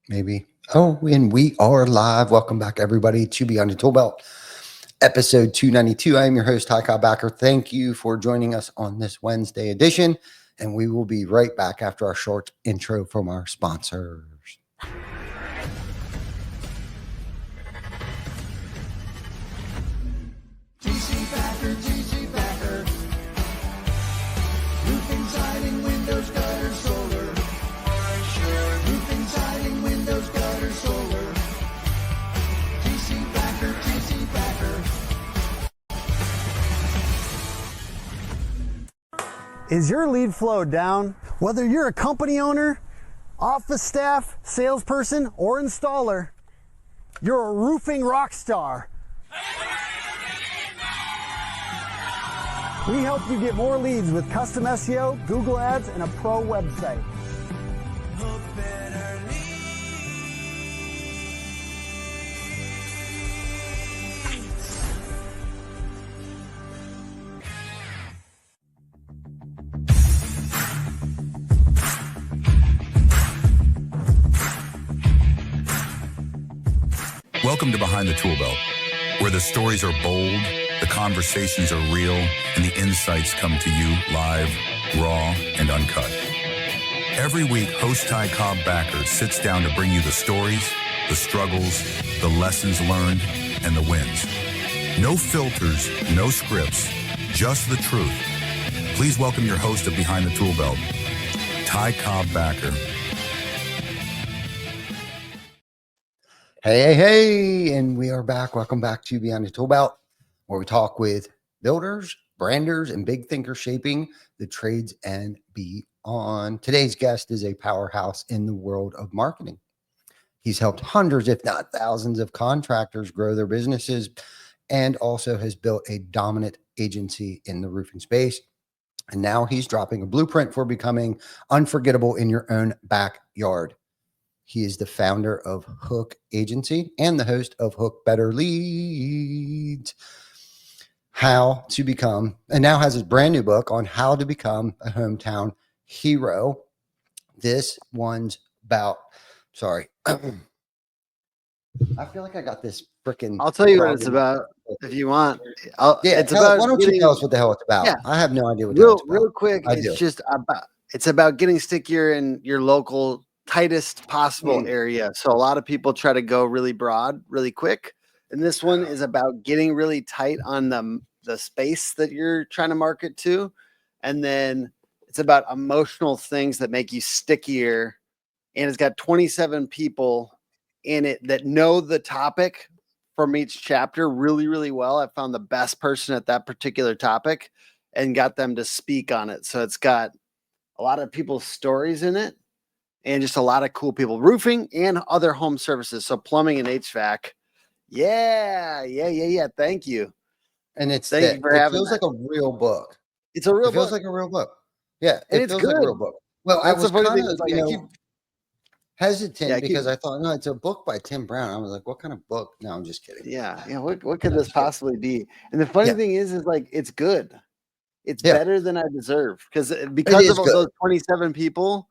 Maybe. Oh, and we are live. Welcome back, everybody, to Beyond the ToolBelt, episode 292. I am your host, Cobb Backer. Thank you for joining us on this Wednesday edition, and we will be right back after our short intro from our sponsors. TC Backer. Roofing, siding, windows, gutters, solar. Roofing, siding, windows, gutters, solar. TC Backer. Is your lead flow down? Whether you're a company owner, office staff, salesperson, or installer, you're a roofing rock star. We help you get more leads with custom SEO, Google Ads, and a pro website. Welcome to Behind the ToolBelt, where the stories are bold, the conversations are real, and the insights come to you live, raw, and uncut. Every week, host Cobb Backer sits down to bring you the stories, the struggles, the lessons learned, and the wins. No filters, no scripts, just the truth. Please welcome your host of Behind the ToolBelt, Cobb Backer. Hey, and we are back. Welcome back to Beyond the ToolBelt, where we talk with builders, branders, and big thinkers shaping the trades and beyond. Today's guest is a powerhouse in the world of marketing. He's helped hundreds, if not thousands, of contractors grow their businesses and also has built a dominant agency in the roofing space. And now he's dropping a blueprint for becoming unforgettable in your own backyard. He is the founder of Hook Agency and the host of Hook Better Leads. How to become, and now has his brand new book on how to become a hometown hero. This one's about, sorry. I feel like I got this freaking. I'll tell you what it's about if you want. It's why about don't you tell us what the hell it's about? Yeah. I have no idea what the hell it's about. Real quick, it's about getting stickier in your local tightest possible area. So a lot of people try to go really broad, really quick. And this one is about getting really tight on the space that you're trying to market to. And then it's about emotional things that make you stickier. And it's got 27 people in it that know the topic from each chapter really, really well. I found the best person at that particular topic and got them to speak on it. So it's got a lot of people's stories in it and just a lot of cool people, roofing and other home services. So plumbing and HVAC. Yeah. Thank you. And Thank you for having feels that. like a real book. It's a real It feels book. like a real book. Yeah, And it it's feels like a good. real book. Well, That's I was the funny kind thing of, is, like, I keep hesitant because I thought, no, it's a book by Tim Brown. I was like, what kind of book? No, I'm just kidding. Yeah. What could this possibly be? And the funny thing is like it's good. It's better than I deserve because of those 27 people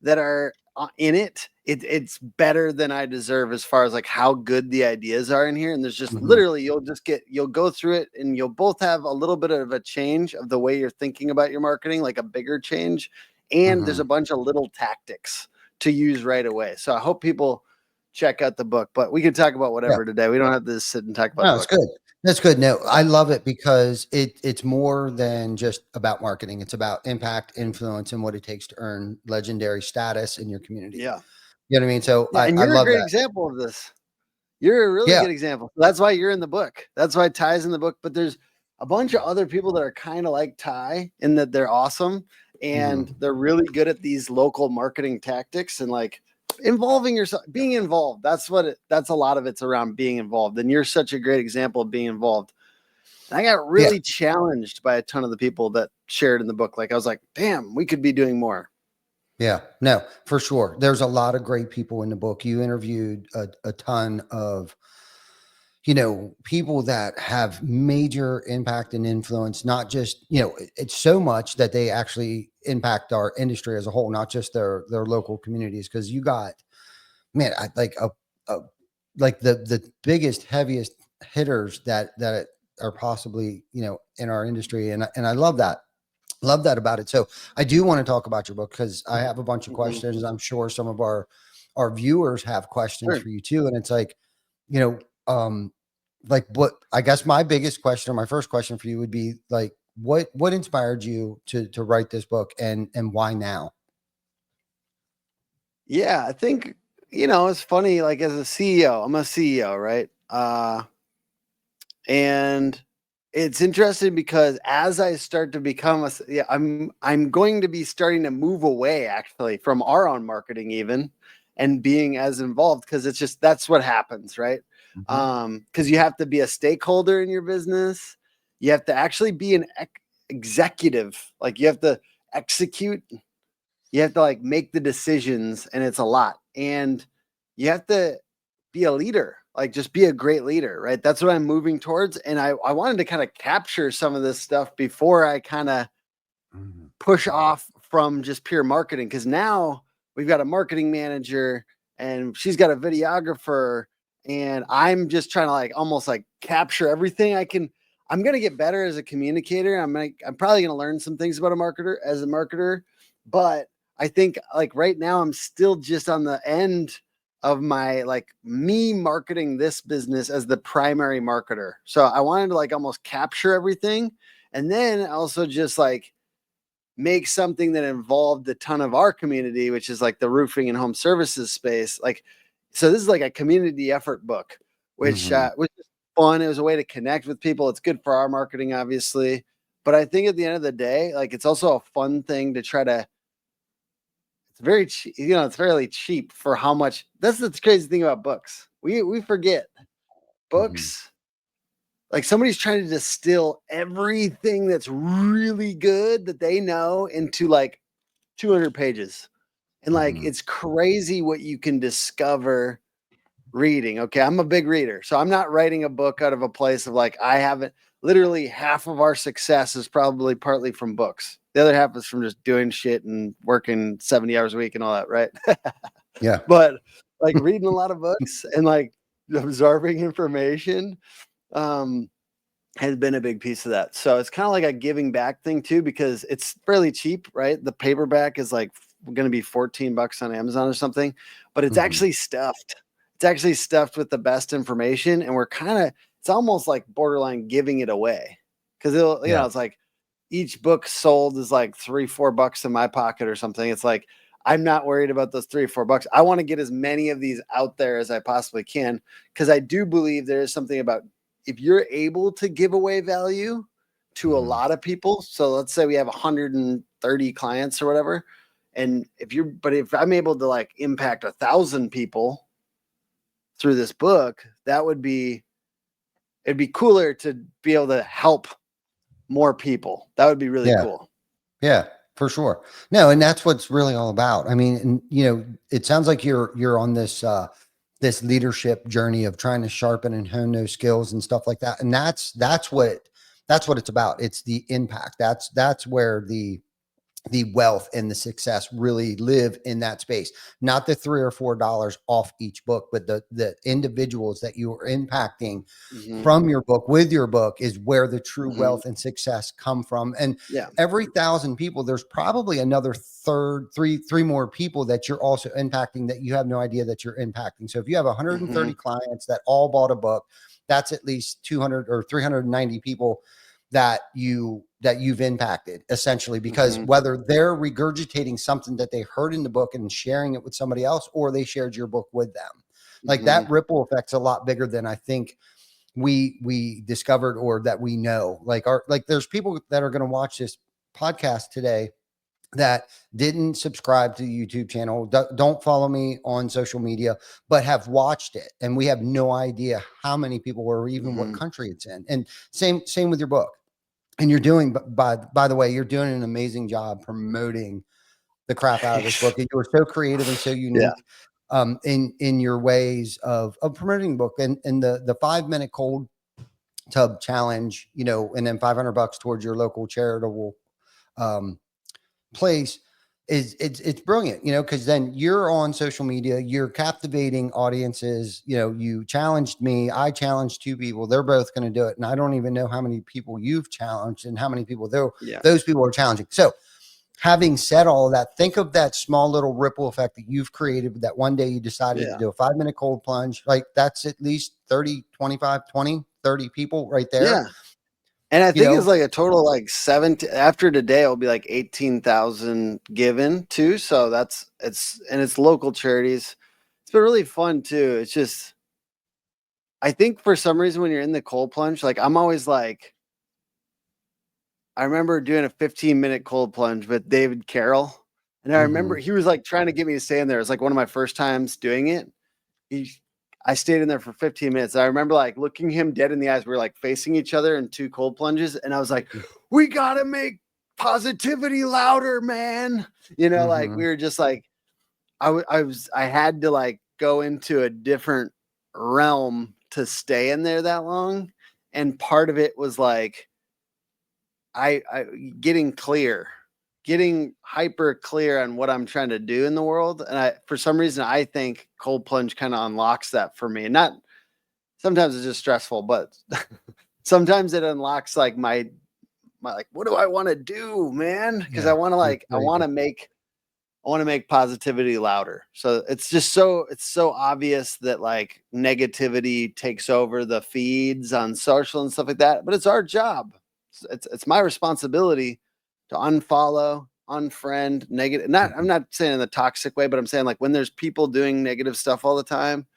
that are in it. It's better than I deserve as far as like how good the ideas are in here. And there's just literally you'll go through it and you'll both have a little bit of a change of the way you're thinking about your marketing, like a bigger change. And there's a bunch of little tactics to use right away. So I hope people check out the book, but we can talk about whatever today. We don't have to sit and talk about No, it's good. That's good. No, I love it because it's more than just about marketing. It's about impact, influence, and what it takes to earn legendary status in your community. Yeah. You know what I mean? So and I you're love a great that. example of this. You're a really good example. That's why you're in the book. That's why Ty's in the book. But there's a bunch of other people that are kind of like Ty in that they're awesome and they're really good at these local marketing tactics and like involving yourself, being involved. That's a lot of it's around being involved. And you're such a great example of being involved. And I got really challenged by a ton of the people that shared in the book. Like I was like, damn, we could be doing more. Yeah, no, for sure. There's a lot of great people in the book. You interviewed a ton of, people that have major impact and influence, not just, it's so much that they actually impact our industry as a whole, not just their local communities. Cause you got man, I like the biggest, heaviest hitters that are possibly, in our industry. And I love that about it. So I do want to talk about your book because I have a bunch of Mhm. questions. I'm sure some of our viewers have questions Sure. for you too. And it's like, you know, like what I guess my biggest question or my first question for you would be like, what inspired you to write this book and why now? Yeah, I think, it's funny, like as a CEO, I'm a CEO, right? And it's interesting because as I start to become yeah, I'm going to be starting to move away actually from our own marketing even and being as involved because it's just that's what happens, right? Mhm. Because you have to be a stakeholder in your business. You have to actually be an executive, like you have to execute, you have to like make the decisions, and it's a lot. And you have to be a leader, like just be a great leader, right? That's what I'm moving towards. And I wanted to kind of capture some of this stuff before I kind of Mhm. push off from just pure marketing. Cause now we've got a marketing manager and she's got a videographer, and I'm just trying to like almost like capture everything I can. I'm gonna get better as a communicator. I'm probably gonna learn some things about a marketer as a marketer, but I think like right now I'm still just on the end of my like me marketing this business as the primary marketer. So I wanted to like almost capture everything and then also just like make something that involved a ton of our community, which is like the roofing and home services space. Like, so this is like a community effort book, which Mhm. was just fun. It was a way to connect with people. It's good for our marketing, obviously. But I think at the end of the day, like it's also a fun thing to try to. It's very cheap, it's fairly cheap for how much. That's the crazy thing about books. We forget Mhm. books, like somebody's trying to distill everything that's really good that they know into like 200 pages. And like Mhm. it's crazy what you can discover reading. Okay, I'm a big reader. So I'm not writing a book out of a place of like I haven't literally half of our success is probably partly from books. The other half is from just doing shit and working 70 hours a week and all that, right? Yeah. But like reading a lot of books and like absorbing information um has been a big piece of that. So it's kind of like a giving back thing too, because it's fairly cheap, right? The paperback is like going to be $14 on Amazon or something, but it's Mhm. actually stuffed. It's actually stuffed with the best information. And we're kind of, it's almost like borderline giving it away. Cause it'll, Yeah. it's like each book sold is like $3-4 in my pocket or something. It's like, I'm not worried about those $3-4. I want to get as many of these out there as I possibly can. Cause I do believe there is something about if you're able to give away value to a Mhm. lot of people, so let's say we have 130 clients or whatever, and if I'm able to like impact 1,000 people through this book, it'd be cooler to be able to help more people. That would be really Yeah. cool. Yeah, for sure. No, and that's what's really all about. I mean, and it sounds like you're on this leadership journey of trying to sharpen and hone those skills and stuff like that. And that's what it's about. It's the impact. That's where the wealth and the success really live in that space, not the $3 or $4 off each book, but the individuals that you are impacting Hmm. from your book with your book is where the true Hmm. wealth and success come from. And Yeah. every 1,000 people, there's probably another three more people that you're also impacting that you have no idea that you're impacting. So if you have Hmm. 130 clients that all bought a book, that's at least 200 or 390 people that you've impacted essentially, because Hmm. whether they're regurgitating something that they heard in the book and sharing it with somebody else, or they shared your book with them, like Hmm. that ripple effect's a lot bigger than I think we discovered or that we know. Like there's people that are going to watch this podcast today that didn't subscribe to the YouTube channel, don't follow me on social media, but have watched it, and we have no idea how many people or even what Hmm. country it's in. And same with your book. And you're doing, by the way, you're doing an amazing job promoting the crap out of this book. You were so creative and so Yeah. unique in your ways of promoting the book, and the 5 minute cold tub challenge, and then $500 towards your local charitable um, place it's brilliant, because then you're on social media, you're captivating audiences. You challenged me, I challenged two people, they're both going to do it, and I don't even know how many people you've challenged and how many people Yeah. those people are challenging. So having said all of that, think of that small little ripple effect that you've created, that one day you decided to Yeah. do a 5-minute cold plunge. Like, that's at least 30, 25, 20, 30 people right there. Yeah. And I You think it's know, like a total like 17 after today it'll be like 18,000 given too. So it's local charities. It's been really fun too. It's just I think for some reason when you're in the cold plunge, like I'm always like I remember doing a 15-minute cold plunge with David Carroll. And I remember he was like trying to get me to stay in there. It was like one of my first times doing it. He I stayed in there for 15 minutes. I remember like looking him dead in the eyes. We were like facing each other in 2 cold plunges. And I was like, we got to make positivity louder, man. Like we were just like, I had to like go into a different realm to stay in there that long. And part of it was like, I getting clear, getting hyper clear on what I'm trying to do in the world. And for some reason, I think cold plunge kind of unlocks that for me. And not sometimes it's just stressful, but sometimes it unlocks like my like, what do I want to do, man? Because I want to like, I want to make positivity louder. So it's so obvious that like negativity takes over the feeds on social and stuff like that. But it's our job. It's my responsibility to unfollow, unfriend, negative. I'm not saying in the toxic way, but I'm saying like when there's people doing negative stuff all the time,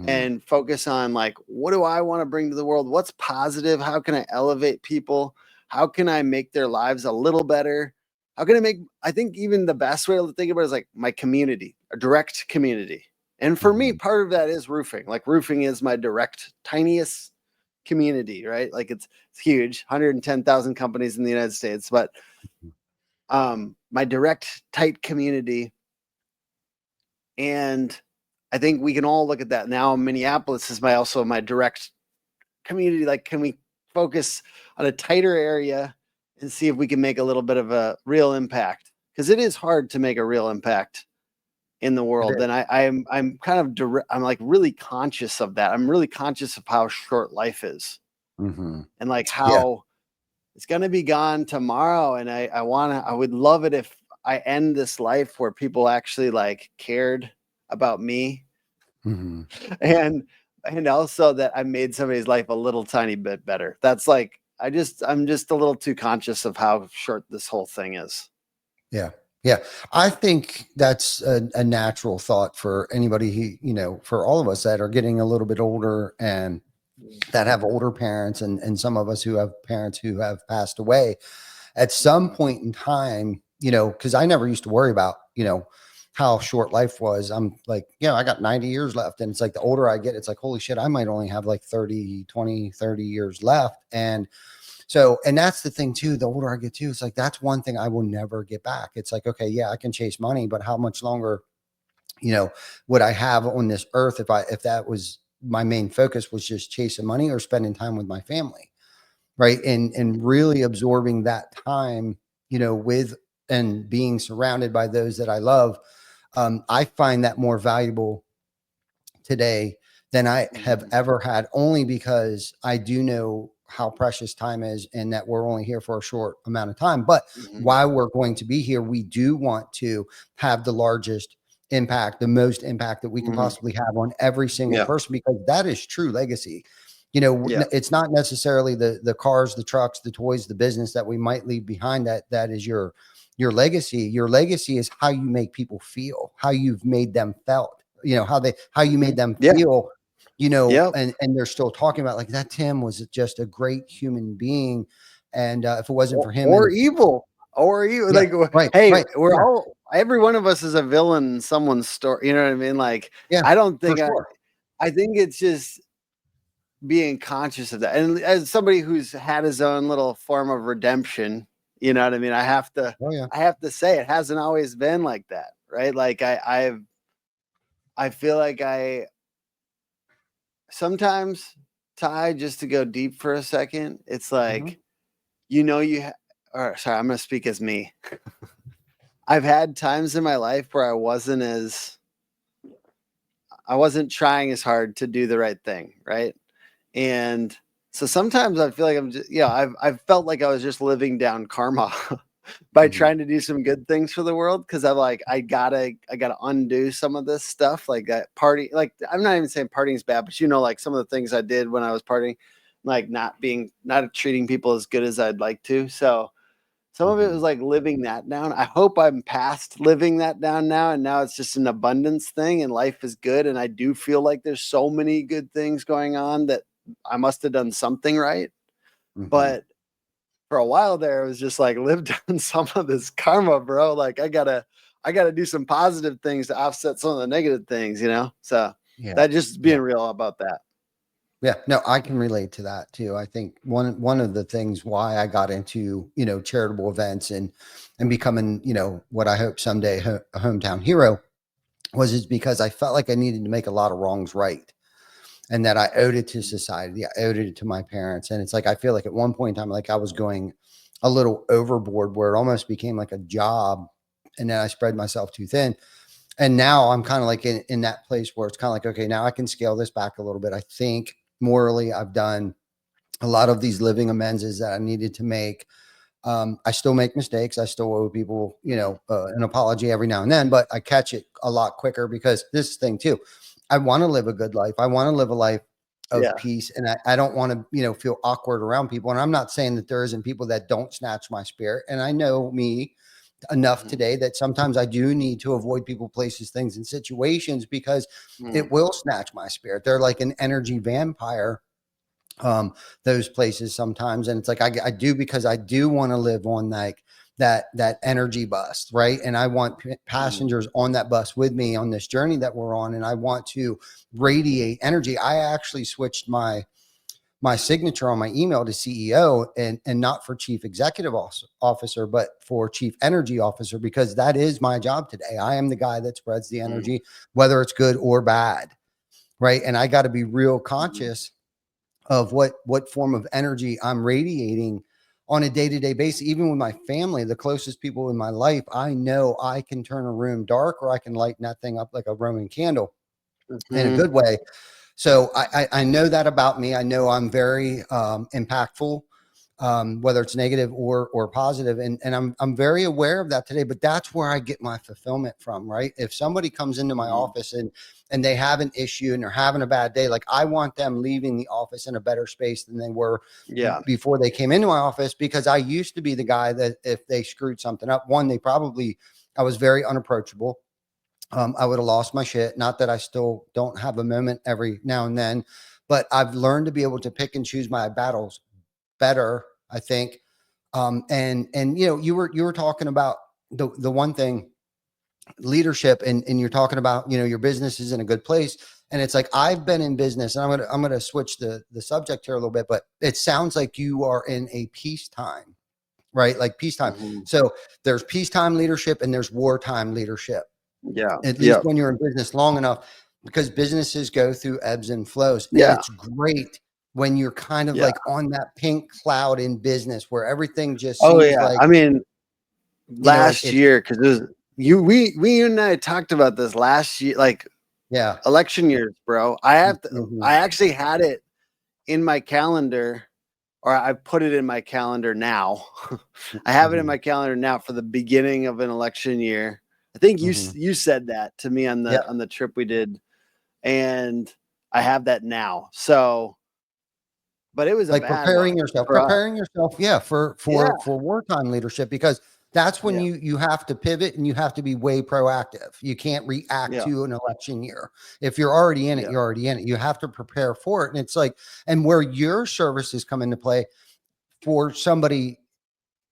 and focus on like, what do I want to bring to the world? What's positive? How can I elevate people? How can I make their lives a little better? How can I think even the best way to think about it is like my community, a direct community. And for me, part of that is roofing. Like roofing is my direct, tiniest community, right? Like it's huge, 110,000 companies in the United States, but my direct, tight community. And I think we can all look at that now. Minneapolis is also my direct community. Like, can we focus on a tighter area and see if we can make a little bit of a real impact? Because it is hard to make a real impact in the world. And I'm kind of I'm like really conscious of that. I'm really conscious of how short life is, and like how it's gonna be gone tomorrow. And I would love it if I end this life where people actually like cared about me, and also that I made somebody's life a little tiny bit better. That's like I'm just a little too conscious of how short this whole thing is. Yeah. Yeah. I think that's a natural thought for anybody who, for all of us that are getting a little bit older and that have older parents, and some of us who have parents who have passed away at some point in time, because I never used to worry about, how short life was. I'm like, I got 90 years left. And it's like the older I get, it's like, holy shit, I might only have like 30 years left. And so, and that's the thing too, the older I get too, it's like, that's one thing I will never get back. It's like, okay, yeah, I can chase money, but how much longer, would I have on this earth if that was my main focus, was just chasing money or spending time with my family. Right. And really absorbing that time, with and being surrounded by those that I love. I find that more valuable today than I have ever had, only because I do know how precious time is and that we're only here for a short amount of time. But while we're going to be here, we do want to have the largest impact, the most impact that we can possibly have on every single person, because that is true legacy. It's not necessarily the cars, the trucks, the toys, the business that we might leave behind. That is your legacy. Your legacy is how you make people feel, how you've made them felt, how you made them feel, and they're still talking about like that. Tim was just a great human being. And if it wasn't for him or evil, like, hey, we're all, every one of us is a villain in someone's story. You know what I mean? Like, I don't think I think it's just being conscious of that. And as somebody who's had his own little form of redemption, you know what I mean? I have to say it hasn't always been like that, right? Like I feel like sometimes, Ty, just to go deep for a second, it's like, sorry, I'm going to speak as me. I've had times in my life where I wasn't trying as hard to do the right thing, right? And so sometimes I feel like I'm just, I've felt like I was just living down karma by Mhm. trying to do some good things for the world. Cause I'm like, I gotta undo some of this stuff. Like that party, like I'm not even saying partying is bad, but like some of the things I did when I was partying, like not treating people as good as I'd like to. So some of it was Mhm. like living that down. I hope I'm past living that down now. And now it's just an abundance thing and life is good. And I do feel like there's so many good things going on that I must have done something right. Mhm. But for a while there, it was just like live down some of this karma, bro. Like I gotta do some positive things to offset some of the negative things. So Yeah. that just Yeah. being real about that. Yeah, no, I can relate to that too. I think one of the things why I got into, charitable events and becoming, what I hope someday a hometown hero was is because I felt like I needed to make a lot of wrongs right, and that I owed it to society. I owed it to my parents. And it's like I feel like at one point in time, like I was going a little overboard where it almost became like a job. And then I spread myself too thin. And now I'm kind of like in that place where it's kind of like, okay, now I can scale this back a little bit. I think morally I've done a lot of these living amends that I needed to make. I still make mistakes. I still owe people, an apology every now and then, but I catch it a lot quicker because this thing too, I want to live a good life. I want to live a life of Yeah. peace. And I don't want to, feel awkward around people. And I'm not saying that there isn't people that don't snatch my spirit. And I know me enough Mhm. today that sometimes I do need to avoid people, places, things, and situations because Mhm. it will snatch my spirit. They're like an energy vampire, those places sometimes. And it's like I do, because I do want to live on like that energy bus, right? And I want Mhm. passengers on that bus with me on this journey that we're on, and I want to radiate energy. I actually switched my signature on my email to CEO, and not for chief executive officer, but for chief energy officer, because that is my job today. I am the guy that spreads the Mhm. energy, whether it's good or bad, right? And I got to be real Mhm. conscious of what form of energy I'm radiating on a day-to-day basis. Even with my family, the closest people in my life, I know I can turn a room dark, or I can lighten that thing up like a Roman candle in a Mhm. good way. So I know that about me. I know I'm very impactful, whether it's negative or positive, and I'm very aware of that today. But that's where I get my fulfillment from, right? If somebody comes into my Mhm. office and they have an issue and they're having a bad day, like I want them leaving the office in a better space than they were Yeah. before they came into my office. Because I used to be the guy that if they screwed something up, one, I was very unapproachable. I would have lost my shit. Not that I still don't have a moment every now and then, but I've learned to be able to pick and choose my battles better, I think. And you were talking about the one thing, leadership, and you're talking about, your business is in a good place. And it's like I've been in business, and I'm gonna switch the subject here a little bit, but it sounds like you are in a peacetime, right? Like peacetime. Mhm. So there's peacetime leadership and there's wartime leadership, Yeah. at least Yep. when you're in business long enough, because businesses go through ebbs and flows. And Yeah. it's great when you're kind of Yeah. like on that pink cloud in business where everything just Oh seems yeah. like, I mean, last it's, year, because it was you and I talked about this last year, like yeah. election years, bro. Mhm. I actually had it in my calendar, or I put it in my calendar now. I have it in Mhm. my calendar now for the beginning of an election year. I think Mhm. you said that to me on Yep. the trip we did, and I have that now. So, but it was a Like bad one for us. preparing yourself, yeah, for Yeah, wartime leadership, because that's when yeah, you have to pivot and you have to be way proactive. You can't react yeah, to an election year. If you're already in it, yeah. you're already in it. You have to prepare for it. And it's like, and where your services come into play for somebody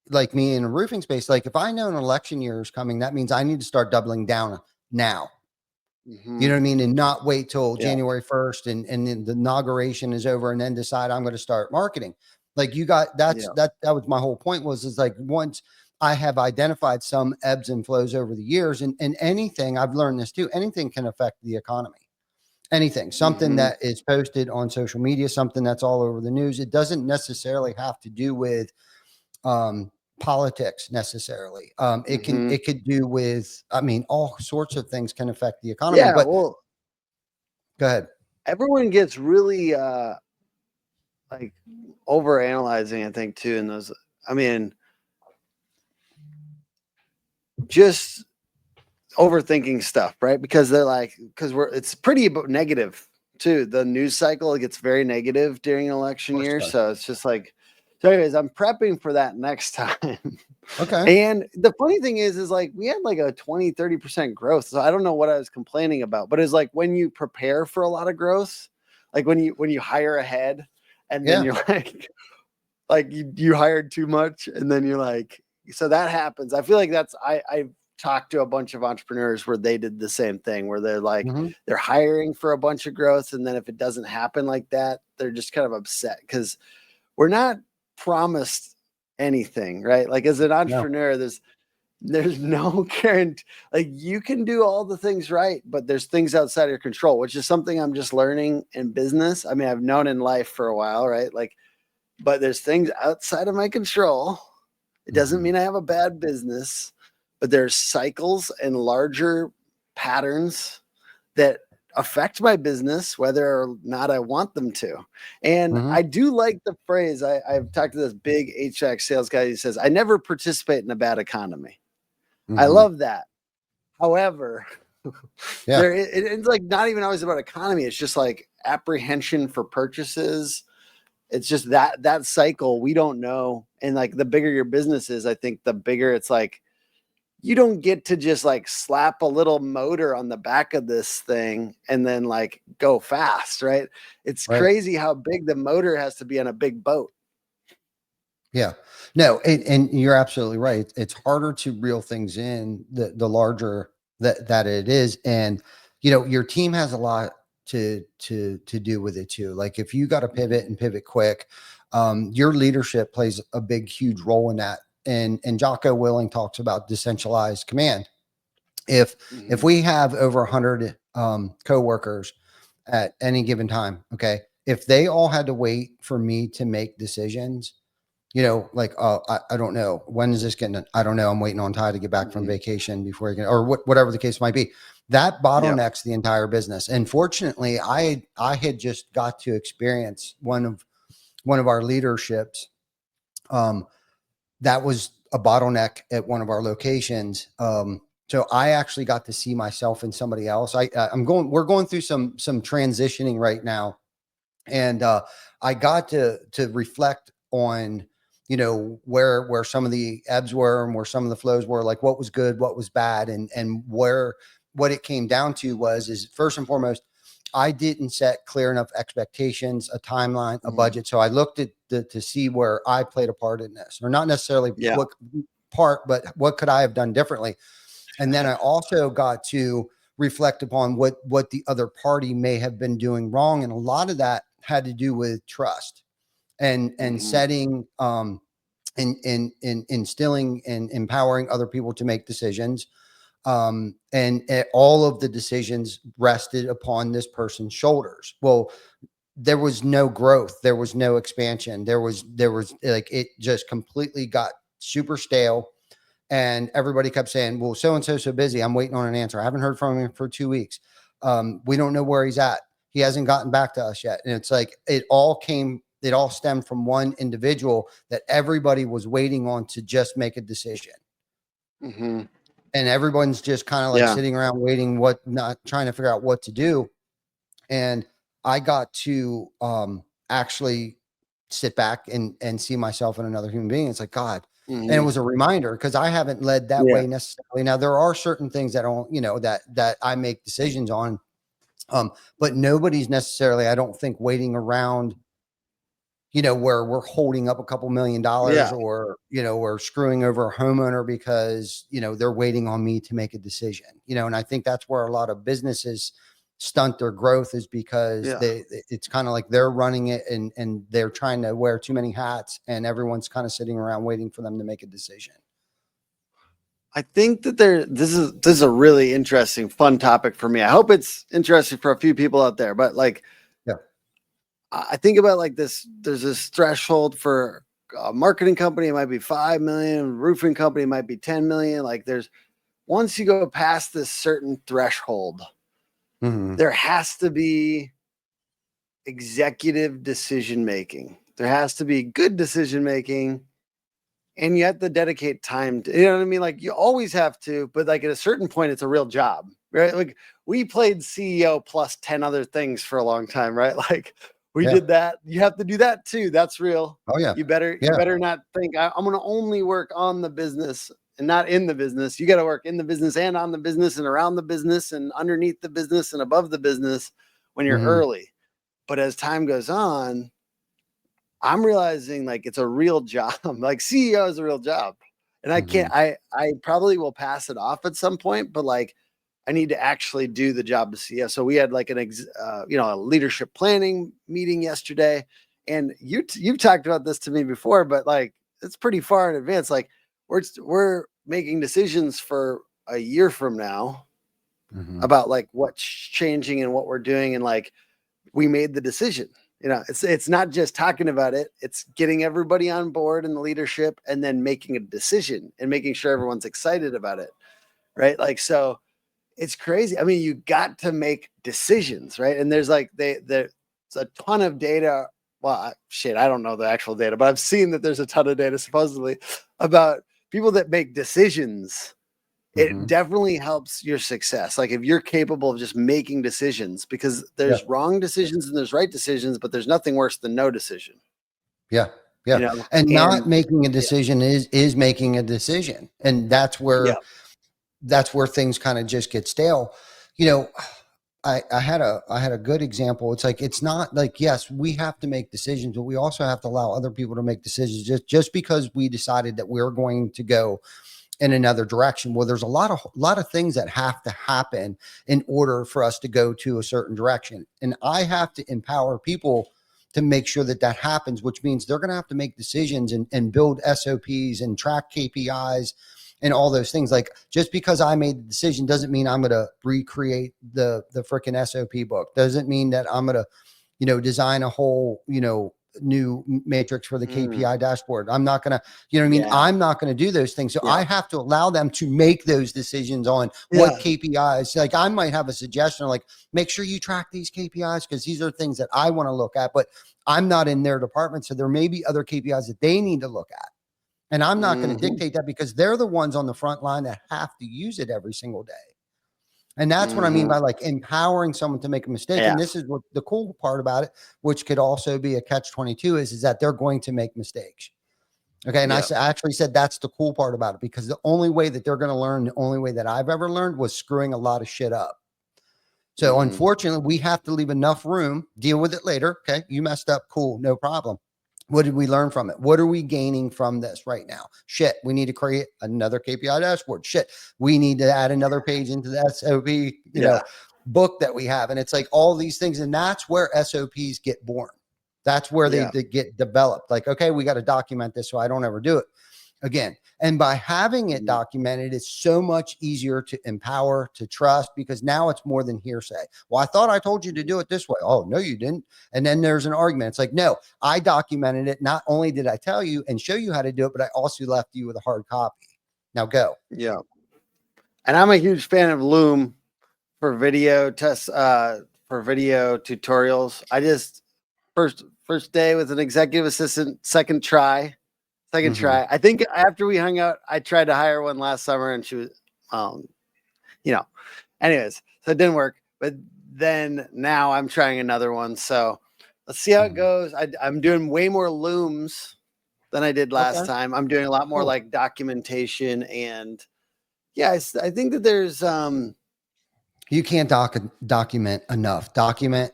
like me in a roofing space, like if I know an election year is coming, that means I need to start doubling down now. You Hmm. know what I mean? And not wait till Yeah, January 1st and then the inauguration is over and then decide I'm going to start marketing. Like you got yeah. that was my whole point, was is like once I have identified some ebbs and flows over the years, and anything, I've learned this too, anything can affect the economy. Anything, something Hmm. that is posted on social media, something that's all over the news. It doesn't necessarily have to do with um politics necessarily. It Mhm. could do with, I mean, all sorts of things can affect the economy. Yeah, But well, go ahead. everyone gets really like overanalyzing, I think, too, in those. I mean, just overthinking stuff, right? Because they're like, because it's pretty negative too. The news cycle gets very negative during an election Of course year. it does. So it's just like, so anyways, I'm prepping for that next time. Okay. And the funny thing is like we had like a 20-30% growth. So I don't know what I was complaining about, but it's like when you prepare for a lot of growth, like when you hire ahead and then Yeah. you're like you hired too much, and then you're like, so that happens. I feel like that's I've talked to a bunch of entrepreneurs where they did the same thing, where they're like Mhm. they're hiring for a bunch of growth, and then if it doesn't happen like that, they're just kind of upset because we're not promised anything, right? Like as an No. entrepreneur, there's no guarantee. Like you can do all the things right, but there's things outside of your control, which is something I'm just learning in business. I mean, I've known in life for a while, right? Like, but there's things outside of my control. It doesn't Mhm. mean I have a bad business, but there's cycles and larger patterns that affect my business, whether or not I want them to. And Mhm. I do like the phrase. I've talked to this big HVAC sales guy. He says, I never participate in a bad economy. I Mhm. love that. However, Yeah. it's like not even always about economy. It's just like apprehension for purchases. It's just that cycle we don't know. And like the bigger your business is, I think the bigger it's like you don't get to just like slap a little motor on the back of this thing and then like go fast, right? It's Right. crazy how big the motor has to be on a big boat. Yeah. No, and you're absolutely right. It's harder to reel things in the larger that it is. And your team has a lot to do with it too. Like if you got to pivot and pivot quick, your leadership plays a big, huge role in that. And Jocko Willing talks about decentralized command. If Mhm. we have over 100 coworkers at any given time, okay, if they all had to wait for me to make decisions, like, oh, I don't know. When is this getting done? I don't know. I'm waiting on Ty to get back from Mhm. vacation before he can, or whatever the case might be. That Yeah. bottlenecks the entire business. And fortunately, I had just got to experience one of our leaderships. Um, that was a bottleneck at one of our locations. So I actually got to see myself in somebody else. We're going through some transitioning right now, and I got to reflect on where some of the ebbs were and where some of the flows were, like what was good, what was bad, and what it came down to is first and foremost, I didn't set clear enough expectations, a timeline, a Mhm. budget. So I looked at to see where I played a part in this, or not necessarily Yeah. what part, but what could I have done differently. And then I also got to reflect upon what the other party may have been doing wrong, and a lot of that had to do with trust and Mhm. setting and instilling and empowering other people to make decisions. And all of the decisions rested upon this person's shoulders. Well, there was no growth, there was no expansion, there was like, it just completely got super stale. And everybody kept saying, well, so and so busy, I'm waiting on an answer, I haven't heard from him for 2 weeks. We don't know where he's at, he hasn't gotten back to us yet. And it's like it all stemmed from one individual that everybody was waiting on to just make a decision. Mhm. And everyone's just kind of like Yeah. sitting around waiting, what not trying to figure out what to do. And I got to actually sit back and see myself in another human being. It's like, God. And it Mhm. was a reminder, because I haven't led that Yeah. way necessarily. Now there are certain things that don't, that I make decisions on. But nobody's necessarily, I don't think, waiting around, where we're holding up a couple $1 million, Yeah. or, or screwing over a homeowner because, they're waiting on me to make a decision, and I think that's where a lot of businesses stunt their growth, is because Yeah. it's kind of like they're running it, and they're trying to wear too many hats, and everyone's kind of sitting around waiting for them to make a decision. I think that this is a really interesting, fun topic for me. I hope it's interesting for a few people out there. But like, Yeah. I think about like this. There's this threshold for a marketing company, it might be 5 million. Roofing company might be 10 million. Like once you go past this certain threshold, there has to be executive decision making. There has to be good decision making, and you have to dedicate time to, you know what I mean? Like you always have to, but like at a certain point, it's a real job, right? Like we played CEO plus 10 other things for a long time, right? Like we did that. You have to do that too. That's real. Oh yeah. You better not think I'm going to only work on the business and not in the business. You got to work in the business and on the business and around the business and underneath the business and above the business when you're early. But as time goes on, I'm realizing like it's a real job. Like CEO is a real job. And I can't, I probably will pass it off at some point, but like I need to actually do the job of CEO. So we had like a leadership planning meeting yesterday. And you've talked about this to me before, but like it's pretty far in advance. Like we're making decisions for a year from now about like what's changing and what we're doing. And like we made the decision. You know, it's not just talking about it. It's getting everybody on board in the leadership and then making a decision and making sure everyone's excited about it. Right. Like, so it's crazy. I mean, you got to make decisions, right? And there's like, there's a ton of data. Well, shit, I don't know the actual data, but I've seen that there's a ton of data supposedly about people that make decisions. It definitely helps your success. Like if you're capable of just making decisions, because there's wrong decisions and there's right decisions, but there's nothing worse than no decision. Yeah. Yeah. You know? And not making a decision is making a decision. And that's where things kind of just get stale. You know, I had a good example. It's like, it's not like, yes, we have to make decisions, but we also have to allow other people to make decisions just because we decided that we're going to go in another direction. Well, there's a lot of things that have to happen in order for us to go to a certain direction. And I have to empower people to make sure that happens, which means they're going to have to make decisions and build SOPs and track KPIs and all those things. Like just because I made the decision doesn't mean I'm going to recreate the freaking SOP book. Doesn't mean that I'm going to, design a whole, new matrix for the KPI dashboard. I'm not going to, I'm not going to do those things. So I have to allow them to make those decisions on what KPIs. Like I might have a suggestion, like make sure you track these KPIs because these are things that I want to look at, but I'm not in their department. So there may be other KPIs that they need to look at. And I'm not going to dictate that because they're the ones on the front line that have to use it every single day. And that's what I mean by like empowering someone to make a mistake. And this is what the cool part about it, which could also be a catch-22 is that they're going to make mistakes. Okay. And I actually said, that's the cool part about it, because the only way that they're going to learn, the only way that I've ever learned was screwing a lot of shit up. So unfortunately we have to leave enough room, deal with it later. Okay. You messed up. Cool. No problem. What did we learn from it? What are we gaining from this right now? Shit, we need to create another KPI dashboard. Shit, we need to add another page into the SOP, book that we have. And it's like all these things. And that's where SOPs get born. That's where they get developed. Like, okay, we got to document this so I don't ever do it again. And by having it documented, it's so much easier to empower, to trust, because now it's more than hearsay. Well, I thought I told you to do it this way. Oh, no, you didn't. And then there's an argument. It's like, no, I documented it. Not only did I tell you and show you how to do it, but I also left you with a hard copy. Now go. Yeah. And I'm a huge fan of Loom for video tests, for video tutorials. I just first day with an executive assistant, second try. I think after we hung out, I tried to hire one last summer and she was, anyways, so it didn't work. But then now I'm trying another one. So let's see how it goes. I'm doing way more looms than I did last time. I'm doing a lot more like documentation and I think that there's, you can't document enough. Document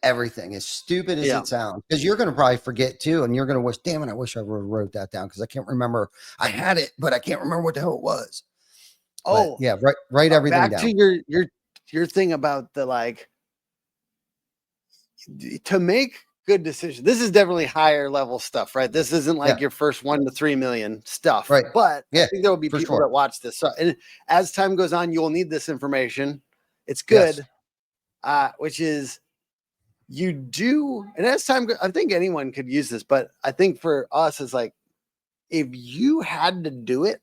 everything. As stupid as it sounds, because you're going to probably forget too, and you're going to wish, damn it, I wish I wrote that down because I can't remember. I had it, but I can't remember what the hell it was. Oh, but yeah, write everything down. Back to your thing about the like to make good decisions. This is definitely higher level stuff, right? This isn't like your first 1 to 3 million stuff, right? But I think there will be people that watch this. So, and as time goes on, you will need this information. It's good, which is you do, and as time goes, I think anyone could use this, but I think for us, it's like if you had to do it,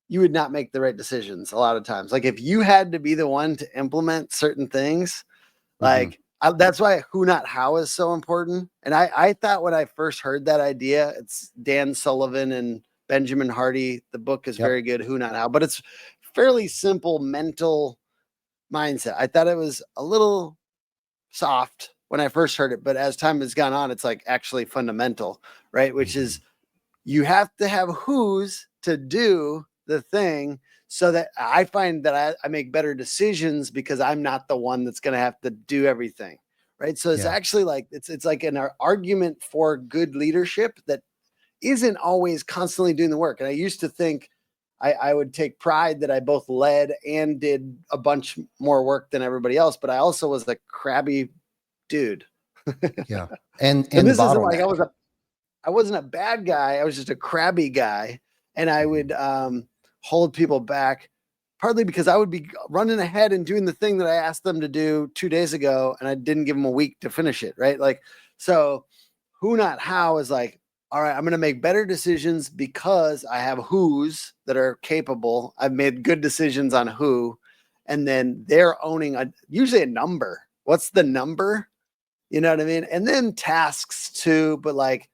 you would not make the right decisions a lot of times. Like if you had to be the one to implement certain things, like that's why who not how is so important. And I thought when I first heard that idea, it's Dan Sullivan and Benjamin Hardy. The book is very good, Who Not How, but it's fairly simple mental mindset. I thought it was a little soft when I first heard it, but as time has gone on, it's like actually fundamental, right? Which is you have to have who's to do the thing so that I find that I make better decisions because I'm not the one that's going to have to do everything. Right. So it's actually like, it's like an argument for good leadership that isn't always constantly doing the work. And I used to think I would take pride that I both led and did a bunch more work than everybody else, but I also was a crabby dude. Yeah. And this isn't like I wasn't a bad guy. I was just a crabby guy. And I would hold people back partly because I would be running ahead and doing the thing that I asked them to do 2 days ago. And I didn't give them a week to finish it. Right. Like, so who not how is like, all right, I'm going to make better decisions because I have who's that are capable. I've made good decisions on who, and then they're owning usually a number. What's the number? You know what I mean? And then tasks too, but like,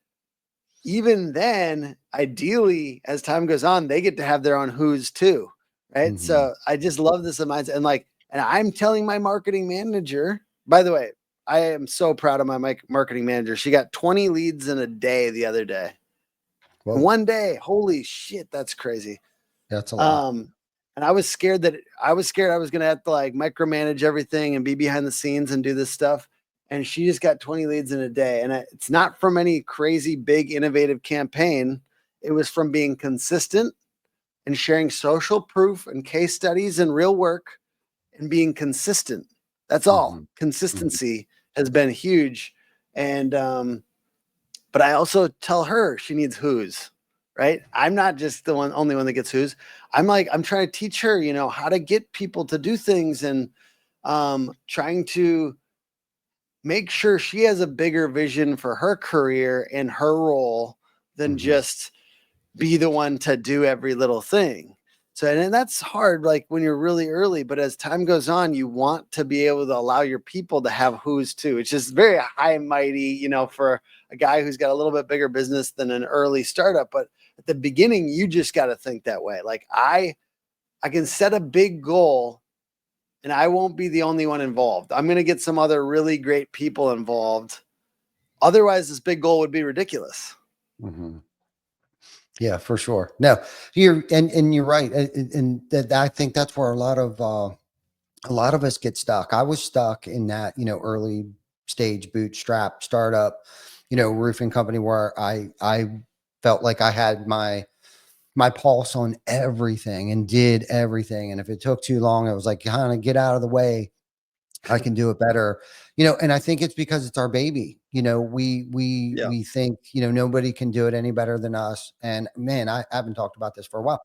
even then, ideally, as time goes on, they get to have their own who's too, right? So I just love this mindset. And I'm telling my marketing manager, by the way, I am so proud of my marketing manager. She got 20 leads in a day the other day. One day. Holy shit, that's crazy. That's a lot. And I was scared I was going to have to like micromanage everything and be behind the scenes and do this stuff. And she just got 20 leads in a day. And it's not from any crazy, big, innovative campaign. It was from being consistent and sharing social proof and case studies and real work and being consistent. That's all. Consistency has been huge. And, but I also tell her she needs who's, right? I'm not just the only one that gets who's. I'm trying to teach her, how to get people to do things and trying to make sure she has a bigger vision for her career and her role than just be the one to do every little thing. So, and that's hard, like when you're really early, but as time goes on, you want to be able to allow your people to have who's too. It's just very high and mighty, for a guy who's got a little bit bigger business than an early startup. But at the beginning, you just got to think that way. Like I can set a big goal and I won't be the only one involved. I'm going to get some other really great people involved. Otherwise, this big goal would be ridiculous. Yeah, for sure. No, you're right. And that I think that's where a lot of us get stuck. I was stuck in that, early stage bootstrap startup, roofing company where I felt like I had my pulse on everything and did everything. And if it took too long, it was like, kind of get out of the way. I can do it better, and I think it's because it's our baby. We think, nobody can do it any better than us. And man, I haven't talked about this for a while.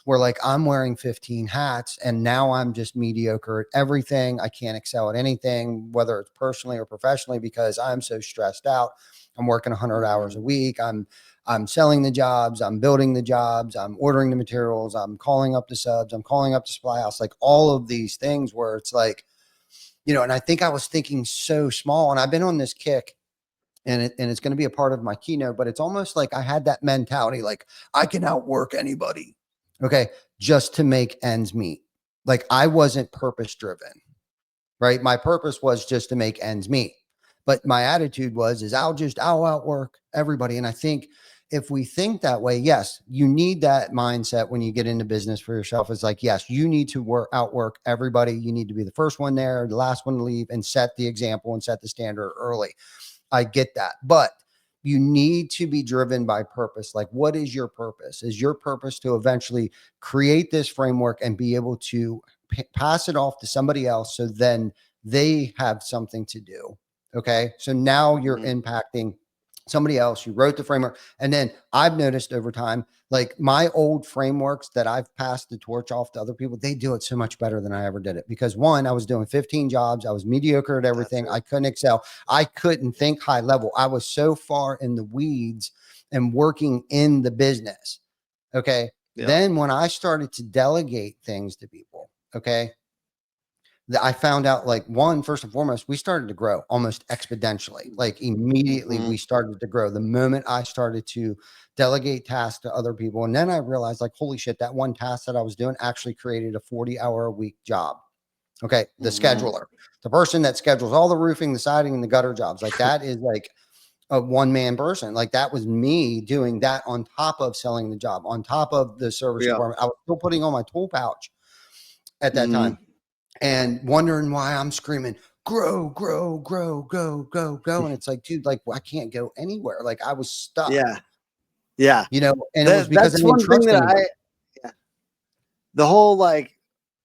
We're like, I'm wearing 15 hats and now I'm just mediocre at everything. I can't excel at anything, whether it's personally or professionally, because I'm so stressed out. I'm working 100 hours a week. I'm selling the jobs. I'm building the jobs. I'm ordering the materials. I'm calling up the subs. I'm calling up the supply house, like all of these things where it's like, and I think I was thinking so small, and I've been on this kick, and it's going to be a part of my keynote, but it's almost like I had that mentality, like I can outwork anybody. Okay. Just to make ends meet. Like I wasn't purpose driven, right? My purpose was just to make ends meet. But my attitude is I'll outwork everybody. And I think if we think that way, yes, you need that mindset when you get into business for yourself. It's like, yes, you need to outwork everybody. You need to be the first one there, the last one to leave, and set the example and set the standard early. I get that. But you need to be driven by purpose. Like, what is your purpose? Is your purpose to eventually create this framework and be able to pass it off to somebody else so then they have something to do? Okay. So now you're impacting somebody else, you wrote the framework. And then I've noticed over time, like my old frameworks that I've passed the torch off to other people, they do it so much better than I ever did it. Because one, I was doing 15 jobs. I was mediocre at everything. I couldn't excel. I couldn't think high level. I was so far in the weeds and working in the business. Okay. Yeah. Then when I started to delegate things to people, okay, I found out, like, one, first and foremost, we started to grow almost exponentially. Like immediately we started to grow the moment I started to delegate tasks to other people. And then I realized, like, holy shit, that one task that I was doing actually created a 40-hour-a-week job. Okay. The scheduler, the person that schedules all the roofing, the siding, and the gutter jobs, like that is like a one-man person. Like that was me doing that on top of selling the job, on top of the service department. I was still putting on my tool pouch at that time and wondering why I'm screaming, grow, grow, grow, go, go, go. And it's like, dude, like, well, I can't go anywhere. Like I was stuck. Yeah. You know, and it was because I That's didn't one thing trust that anybody. the whole like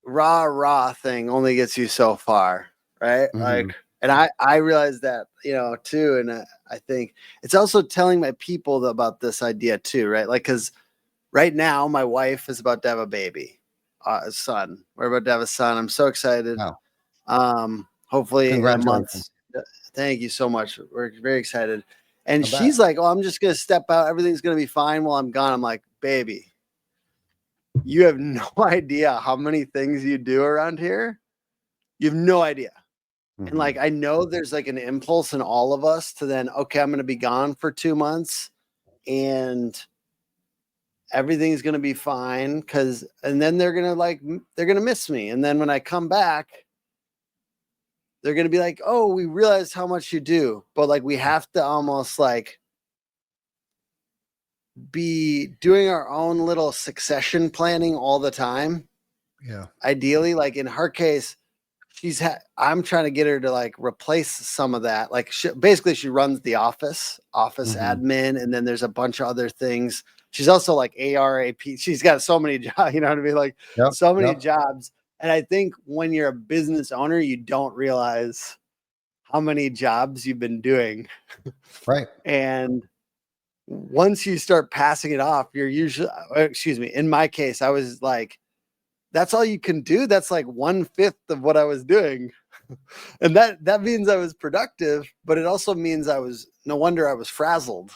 rah thing only gets you so far, right? Like, and I realized that, you know, too. And I think it's also telling my people about this idea too, right? Like, cause right now my wife is about to have a baby, a son. We're about to have a son. I'm so excited. Wow. Hopefully in a month. Congratulations. Thank you so much. We're very excited. And I she's bet. like, oh, I'm just going to step out. Everything's going to be fine while I'm gone. I'm like, baby, you have no idea how many things you do around here. You have no idea. And like, I know there's like an impulse in all of us to then, okay, I'm going to be gone for 2 months and everything's going to be fine. And then they're going to miss me. And then when I come back, they're going to be like, oh, we realized how much you do. But like, we have to almost like be doing our own little succession planning all the time. Yeah. Ideally, like in her case, I'm trying to get her to like replace some of that. Like basically she runs the office admin. And then there's a bunch of other things. She's also like ARAP. She's got so many jobs, you know what I mean? Like so many jobs. And I think when you're a business owner, you don't realize how many jobs you've been doing. Right. And once you start passing it off, you're usually, in my case, I was like, that's all you can do. That's like 1/5 of what I was doing. And that means I was productive, but it also means no wonder I was frazzled.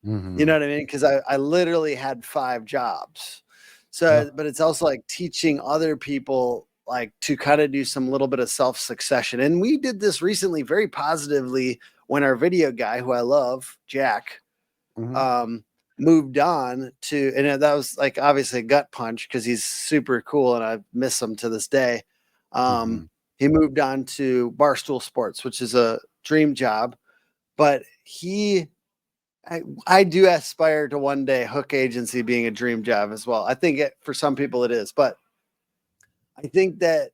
You know what I mean? Cause I literally had 5 jobs. So, but it's also like teaching other people like to kind of do some little bit of self-succession. And we did this recently very positively when our video guy, who I love, Jack, moved on to, and that was like obviously a gut punch because he's super cool and I miss him to this day. He moved on to Barstool Sports, which is a dream job, but I do aspire to one day Hook Agency being a dream job as well. I think for some people it is, but I think that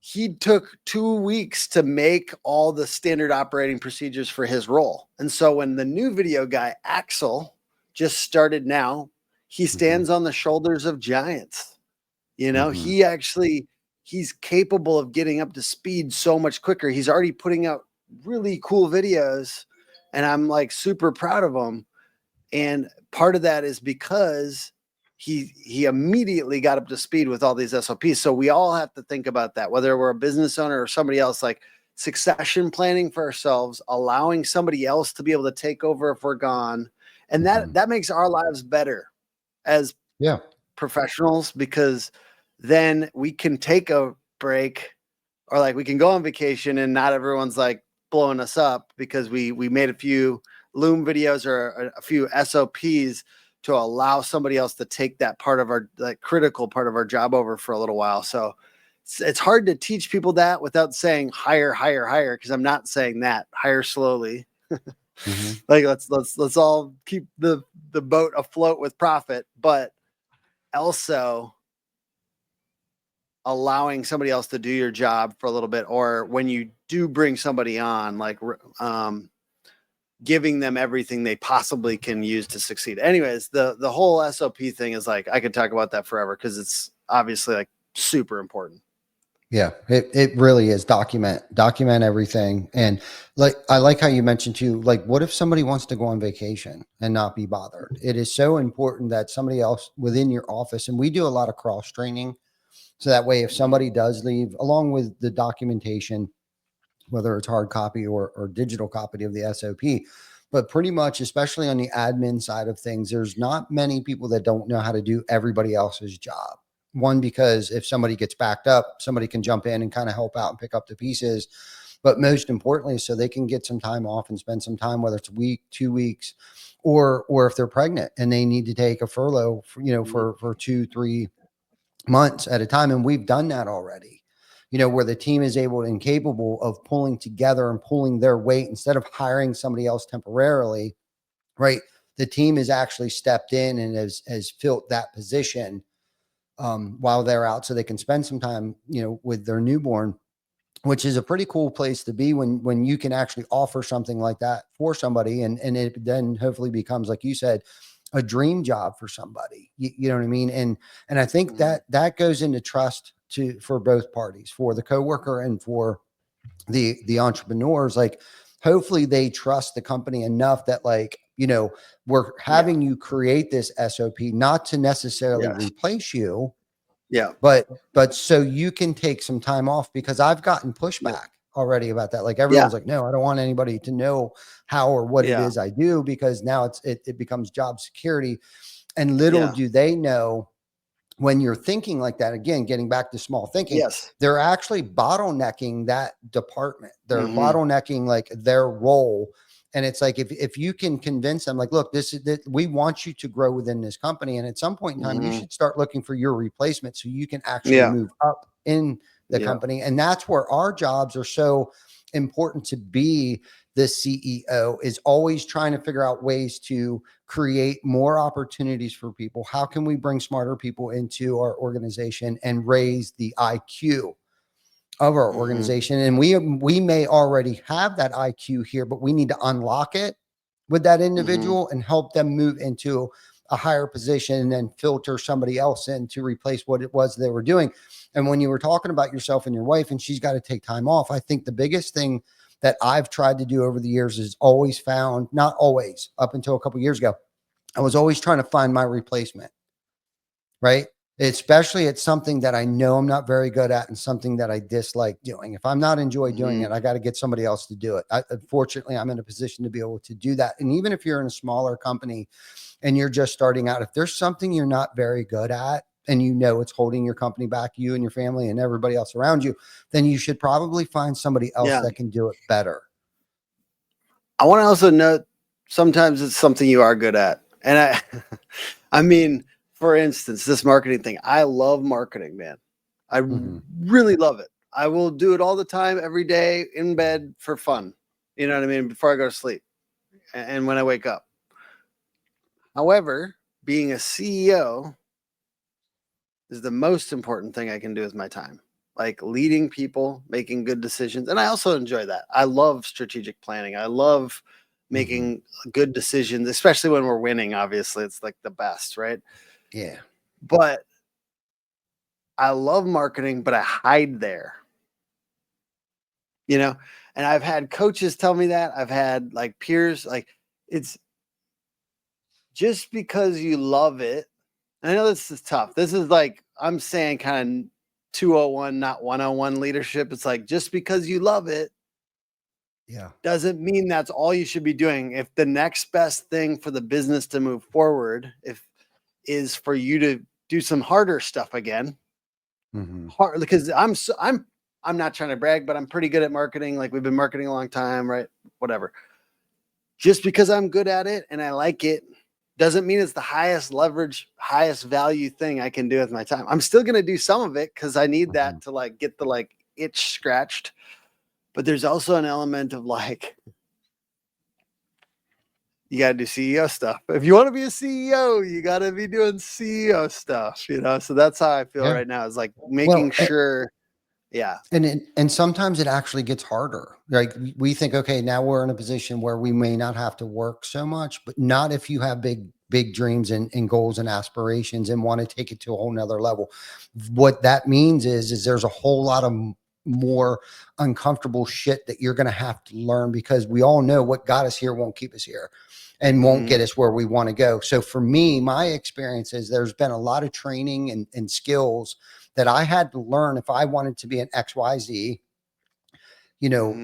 he took 2 weeks to make all the standard operating procedures for his role. And so when the new video guy, Axel, just started now, he stands on the shoulders of giants. You know, he's capable of getting up to speed so much quicker. He's already putting out really cool videos and I'm like super proud of him. And part of that is because he immediately got up to speed with all these SOPs. So we all have to think about that, whether we're a business owner or somebody else, like succession planning for ourselves, allowing somebody else to be able to take over if we're gone. And that makes our lives better as professionals, because then we can take a break or like we can go on vacation and not everyone's like blowing us up because we made a few Loom videos or a few SOPs to allow somebody else to take that part of our like critical part of our job over for a little while. So it's hard to teach people that without saying hire, because I'm not saying that. Hire slowly. Like let's all keep the boat afloat with profit, but also allowing somebody else to do your job for a little bit, or when you do bring somebody on, like giving them everything they possibly can use to succeed. Anyways, the whole SOP thing is like, I could talk about that forever because it's obviously like super important. Yeah, it really is. Document everything. And like, I like how you mentioned too, like, what if somebody wants to go on vacation and not be bothered? It is so important that somebody else within your office, and we do a lot of cross training. So that way, if somebody does leave, along with the documentation, whether it's hard copy or digital copy of the SOP, but pretty much, especially on the admin side of things, there's not many people that don't know how to do everybody else's job. One, because if somebody gets backed up, somebody can jump in and kind of help out and pick up the pieces. But most importantly, so they can get some time off and spend some time, whether it's a week, 2 weeks, or if they're pregnant and they need to take a furlough, for, for 2, 3 months at a time. And we've done that already, where the team is able and capable of pulling together and pulling their weight instead of hiring somebody else temporarily, right? The team has actually stepped in and has filled that position while they're out so they can spend some time, with their newborn, which is a pretty cool place to be when you can actually offer something like that for somebody. And it then hopefully becomes, like you said, a dream job for somebody. You know what I mean? And I think that goes into trust for both parties, for the coworker and for the entrepreneurs. Like, hopefully they trust the company enough that, like, we're having you create this SOP, not to necessarily Yes. replace you, Yeah. but so you can take some time off, because I've gotten pushback already about that. Like, everyone's like, no, I don't want anybody to know how or what it is I do, because now it becomes job security. And little do they know, when you're thinking like that, again, getting back to small thinking, Yes. they're actually bottlenecking that department. They're Mhm. bottlenecking like their role. And it's like, if you can convince them, like, look, this is that we want you to grow within this company. And at some point in time, you Mhm. should start looking for your replacement so you can actually Yeah. move up in the Yeah. company. And that's where our jobs are so important to be. The CEO is always trying to figure out ways to create more opportunities for people. How can we bring smarter people into our organization and raise the IQ of our Mhm. organization? And we may already have that IQ here, but we need to unlock it with that individual and help them move into a higher position, and then filter somebody else in to replace what it was they were doing. And when you were talking about yourself and your wife, and she's got to take time off, I think the biggest thing that I've tried to do over the years is always found, not always, up until a couple of years ago, I was always trying to find my replacement, right? Especially it's something that I know I'm not very good at and something that I dislike doing. If I'm not enjoy doing it, I got to get somebody else to do it. Unfortunately, I'm in a position to be able to do that. And even if you're in a smaller company and you're just starting out, if there's something you're not very good at, and it's holding your company back, you and your family and everybody else around you, then you should probably find somebody else that can do it better. I want to also note, sometimes it's something you are good at. And I mean, for instance, this marketing thing, I love marketing, man. I really love it. I will do it all the time, every day in bed for fun. You know what I mean? Before I go to sleep and when I wake up. However, being a CEO is the most important thing I can do with my time. Like leading people, making good decisions. And I also enjoy that. I love strategic planning. I love making good decisions, especially when we're winning. Obviously, it's like the best, right? Yeah. But I love marketing, but I hide there, and I've had coaches tell me that. I've had like peers, like, it's just because you love it. I know this is tough. This is like, I'm saying kind of 201, not 101 leadership. It's like, just because you love it doesn't mean that's all you should be doing. If the next best thing for the business to move forward is for you to do some harder stuff again, hard, because I'm not trying to brag, but I'm pretty good at marketing. Like, we've been marketing a long time, right? Whatever. Just because I'm good at it and I like it doesn't mean it's the highest leverage, highest value thing I can do with my time. I'm still going to do some of it because I need that to like get the like itch scratched. But there's also an element of like, you got to do CEO stuff. If you want to be a CEO, you got to be doing CEO stuff, So that's how I feel right now, is like making sure. Yeah. And sometimes it actually gets harder. Like, we think, okay, now we're in a position where we may not have to work so much, but not if you have big big dreams and goals and aspirations and want to take it to a whole nother level. What that means is there's a whole lot of more uncomfortable shit that you're going to have to learn, because we all know what got us here won't keep us here and won't get us where we want to go. So for me, my experience is there's been a lot of training and skills that I had to learn if I wanted to be an XYZ,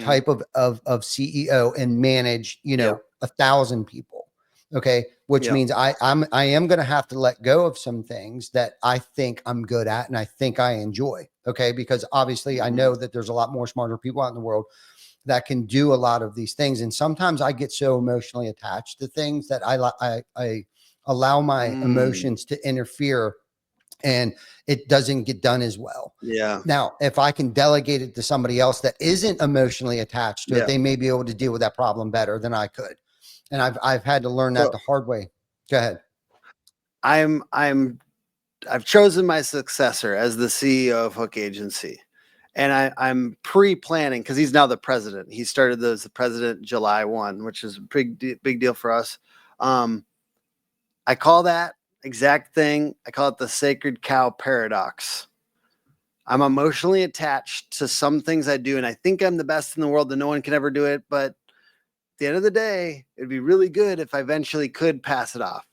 type of CEO and manage, 1,000 people. Okay. Which means I am going to have to let go of some things that I think I'm good at and I think I enjoy. Okay. Because obviously I know that there's a lot more smarter people out in the world that can do a lot of these things. And sometimes I get so emotionally attached to things that I allow my emotions to interfere, and it doesn't get done as well. Yeah. Now, if I can delegate it to somebody else that isn't emotionally attached to it, they may be able to deal with that problem better than I could. And I've had to learn that the hard way. Go ahead. I've chosen my successor as the CEO of Hook Agency, and I'm pre-planning, because he's now the president. He started as the president July 1, which is a big deal for us. I call that exact thing, I call it the sacred cow paradox. I'm emotionally attached to some things I do, and I think I'm the best in the world, and no one can ever do it. But at the end of the day, it'd be really good if I eventually could pass it off.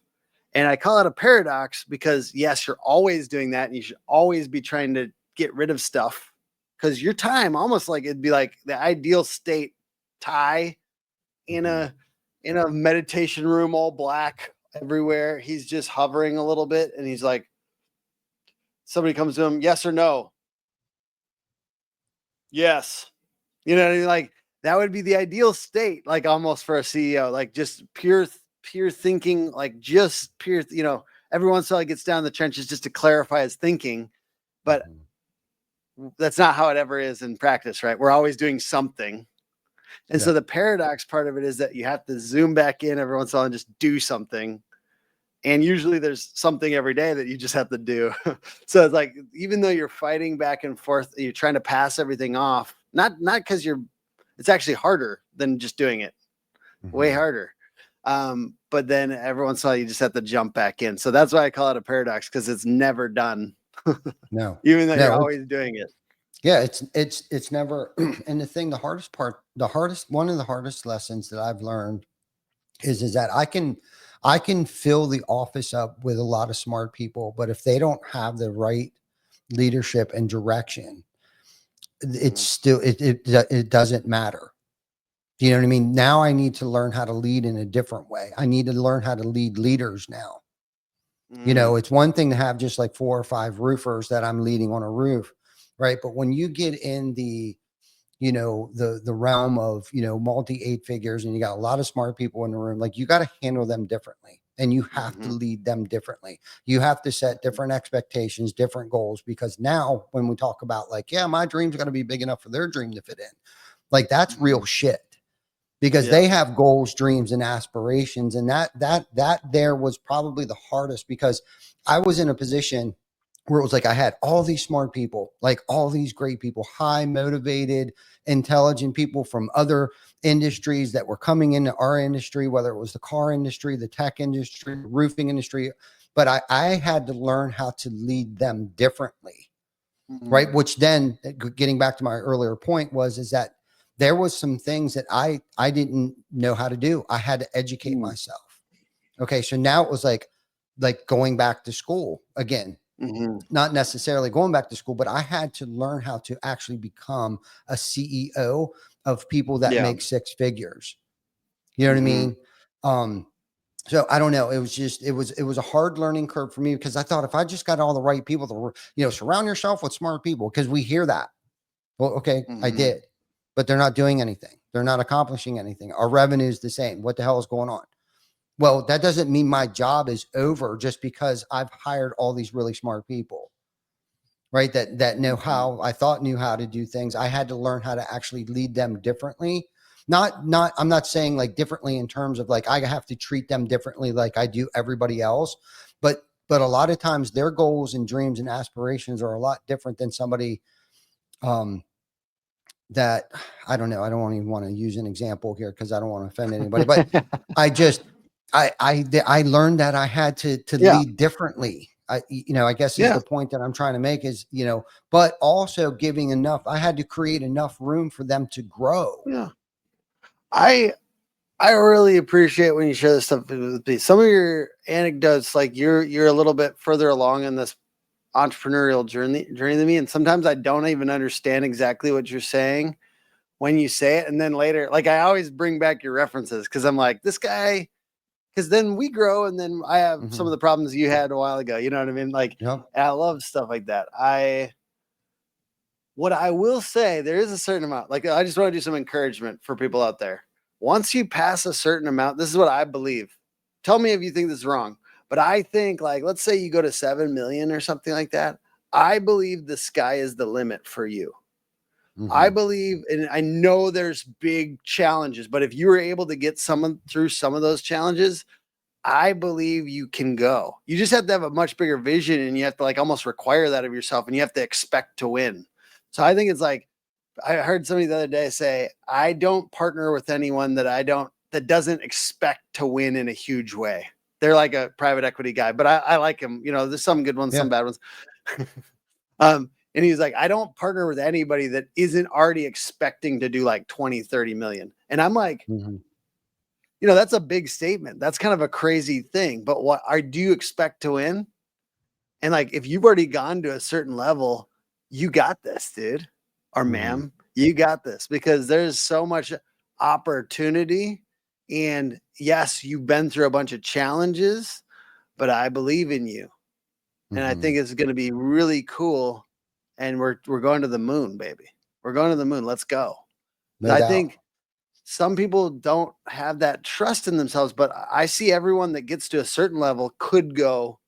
And I call it a paradox because, yes, you're always doing that, and you should always be trying to get rid of stuff, because your time, almost like it'd be like the ideal state, Ty in a meditation room, all black everywhere. He's just hovering a little bit, and he's like, somebody comes to him, yes or no? Yes. Like that would be the ideal state, like almost for a CEO, like just pure thinking, like just pure, every once in a while he gets down in the trenches just to clarify his thinking. But that's not how it ever is in practice, right? We're always doing something. And so the paradox part of it is that you have to zoom back in every once in a while and just do something. And usually there's something every day that you just have to do. So it's like, even though you're fighting back and forth, you're trying to pass everything off, not because it's actually harder than just doing it, way harder. But then every once in a while you just have to jump back in. So that's why I call it a paradox, because it's never done. No, even though you're always doing it. Yeah, it's never. And the thing, one of the hardest lessons that I've learned is that I can fill the office up with a lot of smart people, but if they don't have the right leadership and direction, it's still, it doesn't matter. Do you know what I mean? Now I need to learn how to lead in a different way. I need to learn how to lead leaders now. It's one thing to have just like 4 or 5 roofers that I'm leading on a roof, right? But when you get in the realm of, multi 8 figures, and you got a lot of smart people in the room, like you got to handle them differently, and you have to lead them differently. You have to set different expectations, different goals, because now when we talk about like, yeah, my dream's going to be big enough for their dream to fit in, like that's real shit, because they have goals, dreams, and aspirations. And that there was probably the hardest, because I was in a position where it was like I had all these smart people, like all these great people, high motivated, intelligent people from other industries that were coming into our industry, whether it was the car industry, the tech industry, the roofing industry. But I had to learn how to lead them differently, right? Which then, getting back to my earlier point, is that there was some things that I didn't know how to do. I had to educate myself. Okay. So now it was like going back to school again. Not necessarily going back to school, but I had to learn how to actually become a CEO of people that make 6 figures. You know what I mean? So I don't know. It was a hard learning curve for me, because I thought if I just got all the right people to, surround yourself with smart people, because we hear that. Well, okay, I did, but they're not doing anything. They're not accomplishing anything. Our revenue is the same. What the hell is going on? Well, that doesn't mean my job is over just because I've hired all these really smart people, right? That know how I thought knew how to do things. I had to learn how to actually lead them differently. I'm not saying like differently in terms of like I have to treat them differently like I do everybody else, but a lot of times their goals and dreams and aspirations are a lot different than somebody that I don't know. I don't even want to use an example here because I don't want to offend anybody, but I learned that I had to Yeah. lead differently. I guess is Yeah. the point that I'm trying to make is, but also giving enough. I had to create enough room for them to grow. Yeah. I really appreciate when you share this stuff with me. Some of your anecdotes, like you're a little bit further along in this entrepreneurial journey than me, and sometimes I don't even understand exactly what you're saying when you say it, and then later, like I always bring back your references because I'm like this guy, because then we grow, and then I have some of the problems you had a while ago. You know what I mean? Like, Yep. and I love stuff like that. What I will say, there is a certain amount. Like, I just want to do some encouragement for people out there. Once you pass a certain amount, this is what I believe. Tell me if you think this is wrong. But I think, like, let's say you go to 7 million or something like that. I believe the sky is the limit for you. I believe, and I know there's big challenges, but if you were able to get someone through some of those challenges, I believe you can go. You just have to have a much bigger vision, and you have to like almost require that of yourself, and you have to expect to win. So I think it's like, I heard somebody the other day say, I don't partner with anyone that doesn't expect to win in a huge way. They're like a private equity guy, but I like him. There's some good ones, Yeah. some bad ones. And he's like, I don't partner with anybody that isn't already expecting to do like 20, 30 million. And I'm like, that's a big statement. That's kind of a crazy thing. But do you expect to win? And like, if you've already gone to a certain level, you got this, dude or ma'am, you got this, because there's so much opportunity. And yes, you've been through a bunch of challenges, but I believe in you. And I think it's going to be really cool. And we're going to the moon, baby. We're going to the moon. Let's go. No I doubt. think some people don't have that trust in themselves, but I see everyone that gets to a certain level could go.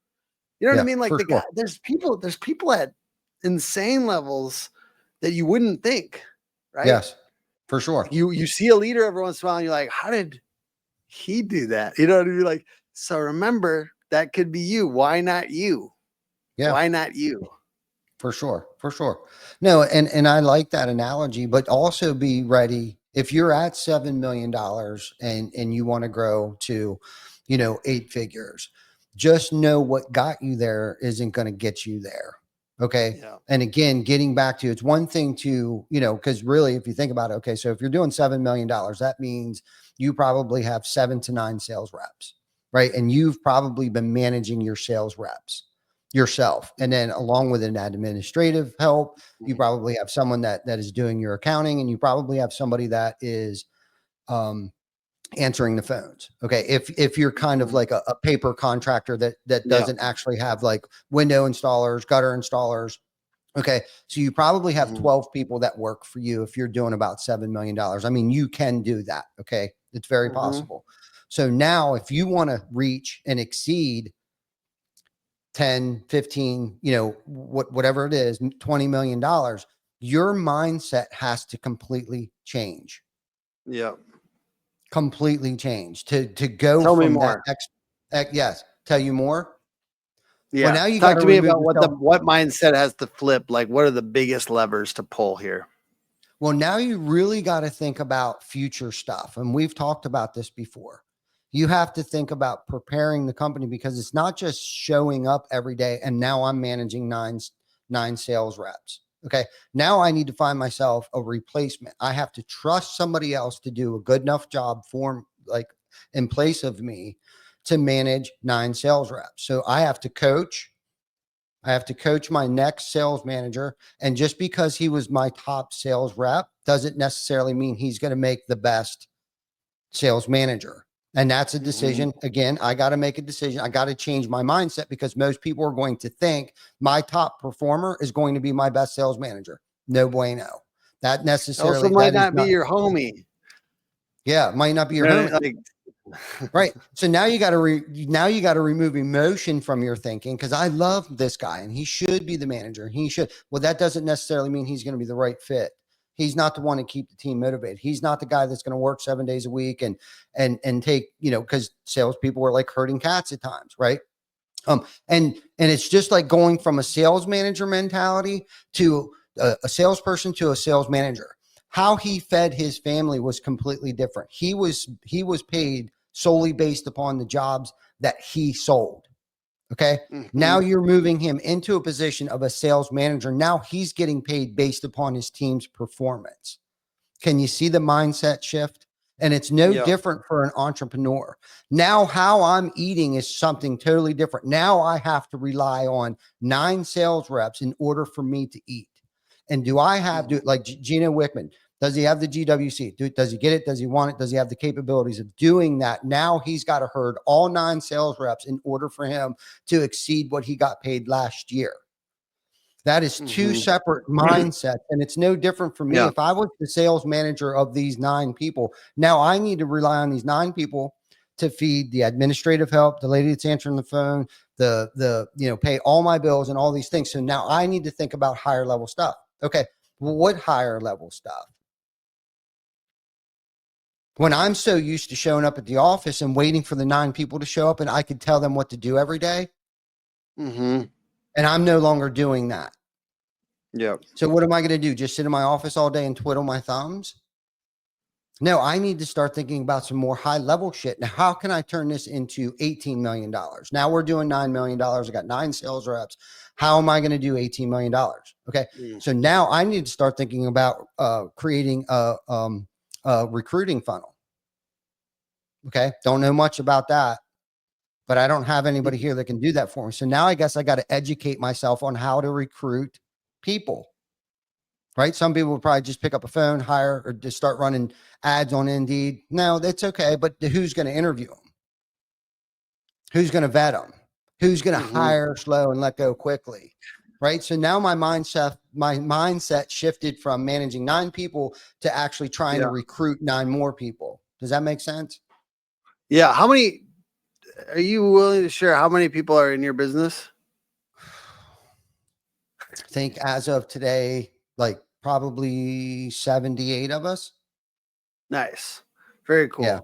You know what I Yeah, mean? Like for the guy, sure. there's people at insane levels that you wouldn't think, right? Yes, for sure. You see a leader every once in a while, and you're like, how did he do that? You know what I mean? Like, so remember, that could be you. Why not you? Yeah. Why not you? For sure. No, and I like that analogy, but also be ready if you're at $7 million and you want to grow to, 8 figures. Just know what got you there isn't going to get you there. Okay. Yeah. And again, getting back to, it's one thing to, because really, if you think about it, okay, so if you're doing $7 million, that means you probably have 7 to 9 sales reps, right? And you've probably been managing your sales reps yourself, and then along with an administrative help, you probably have someone that is doing your accounting, and you probably have somebody that is answering the phones. Okay, if you're kind of like a paper contractor that doesn't actually have like window installers, gutter installers. Okay, so you probably have 12 people that work for you if you're doing about $7 million. I mean, you can do that. Okay, it's very possible. So now if you want to reach and exceed 10, 15, whatever it is, $20 million, your mindset has to completely change. Yeah. Completely change to go Tell me from more. that. Yes. Tell you more. Yeah. Well, now you Talk got to me about yourself. what mindset has to flip. Like, what are the biggest levers to pull here? Well, now you really got to think about future stuff. And we've talked about this before. You have to think about preparing the company, because it's not just showing up every day. And now I'm managing nine sales reps. Okay. Now I need to find myself a replacement. I have to trust somebody else to do a good enough job in place of me to manage 9 sales reps. So I have to coach. I have to coach my next sales manager. And just because he was my top sales rep doesn't necessarily mean he's going to make the best sales manager. And that's a decision. Again, I got to make a decision. I got to change my mindset, because most people are going to think my top performer is going to be my best sales manager. No bueno. That necessarily, Also might that is not be not, your homie. yeah, it might not be your Right? homie. Like, Right. So now you got to now you got to remove emotion from your thinking, because I love this guy and he should be the manager. He should. Well, that doesn't necessarily mean he's going to be the right fit. He's not the one to keep the team motivated. He's not the guy that's going to work 7 days a week and take, because salespeople are like herding cats at times, right? And it's just like going from a sales manager mentality to a salesperson to a sales manager. How he fed his family was completely different. He was paid solely based upon the jobs that he sold. Okay. Mm-hmm. Now you're moving him into a position of a sales manager. Now he's getting paid based upon his team's performance. Can you see the mindset shift? And it's no Yep. different for an entrepreneur. Now, how I'm eating is something totally different. Now I have to rely on 9 sales reps in order for me to eat. And do I have to, like Gino Wickman, does he have the GWC? Does he get it? Does he want it? Does he have the capabilities of doing that? Now he's got to herd all 9 sales reps in order for him to exceed what he got paid last year. That is 2 separate mindsets. And it's no different for me. Yeah. If I was the sales manager of these 9 people, now I need to rely on these 9 people to feed the administrative help, the lady that's answering the phone, pay all my bills and all these things. So now I need to think about higher level stuff. Okay. Well, what higher level stuff? When I'm so used to showing up at the office and waiting for the 9 people to show up and I could tell them what to do every day. And I'm no longer doing that. Yep. So what am I going to do? Just sit in my office all day and twiddle my thumbs? No, I need to start thinking about some more high level shit. Now, how can I turn this into $18 million? Now we're doing $9 million. I got 9 sales reps. How am I going to do $18 million? Okay. So now I need to start thinking about creating a recruiting funnel. Okay. Don't know much about that, but I don't have anybody here that can do that for me. So now I guess I got to educate myself on how to recruit people. Right? Some people will probably just pick up a phone, hire, or just start running ads on Indeed. No, that's okay. But who's going to interview them? Who's going to vet them? Who's going to hire slow and let go quickly? Right? So now my mindset shifted from managing 9 people to actually trying to recruit 9 more people. Does that make sense? Yeah. How many are you willing to share? How many people are in your business? I think as of today, like probably 78 of us. Nice. Very cool. Yeah.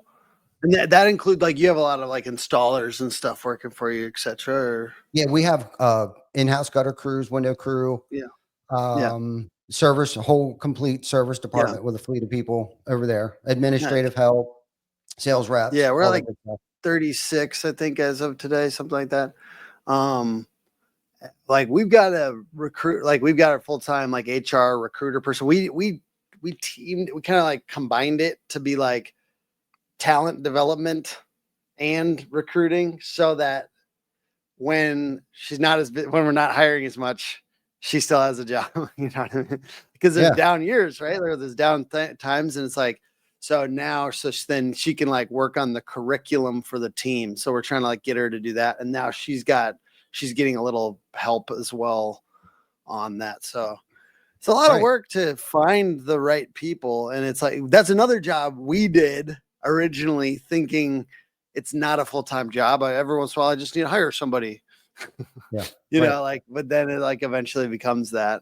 And that includes, like, you have a lot of like installers and stuff working for you, et cetera. Or... Yeah, we have in-house gutter crews, window crew, service, a whole complete service department with a fleet of people over there, administrative help, sales reps. Yeah, we're like 36, I think, as of today, something like that. Like we've got a recruit, like we've got a full-time like HR recruiter person. We teamed, we kind of like combined it to be like talent development and recruiting, so that when she's not when we're not hiring as much, she still has a job. You know what I mean? Because there's down years, right? There's down times, and it's like, so now, then she can like work on the curriculum for the team. So we're trying to like get her to do that, and now she's getting a little help as well on that. So it's a lot of work to find the right people, and it's like that's another job we did originally, thinking it's not a full-time job. Every once in a while, I just need to hire somebody. You know, like, but then it like eventually becomes that.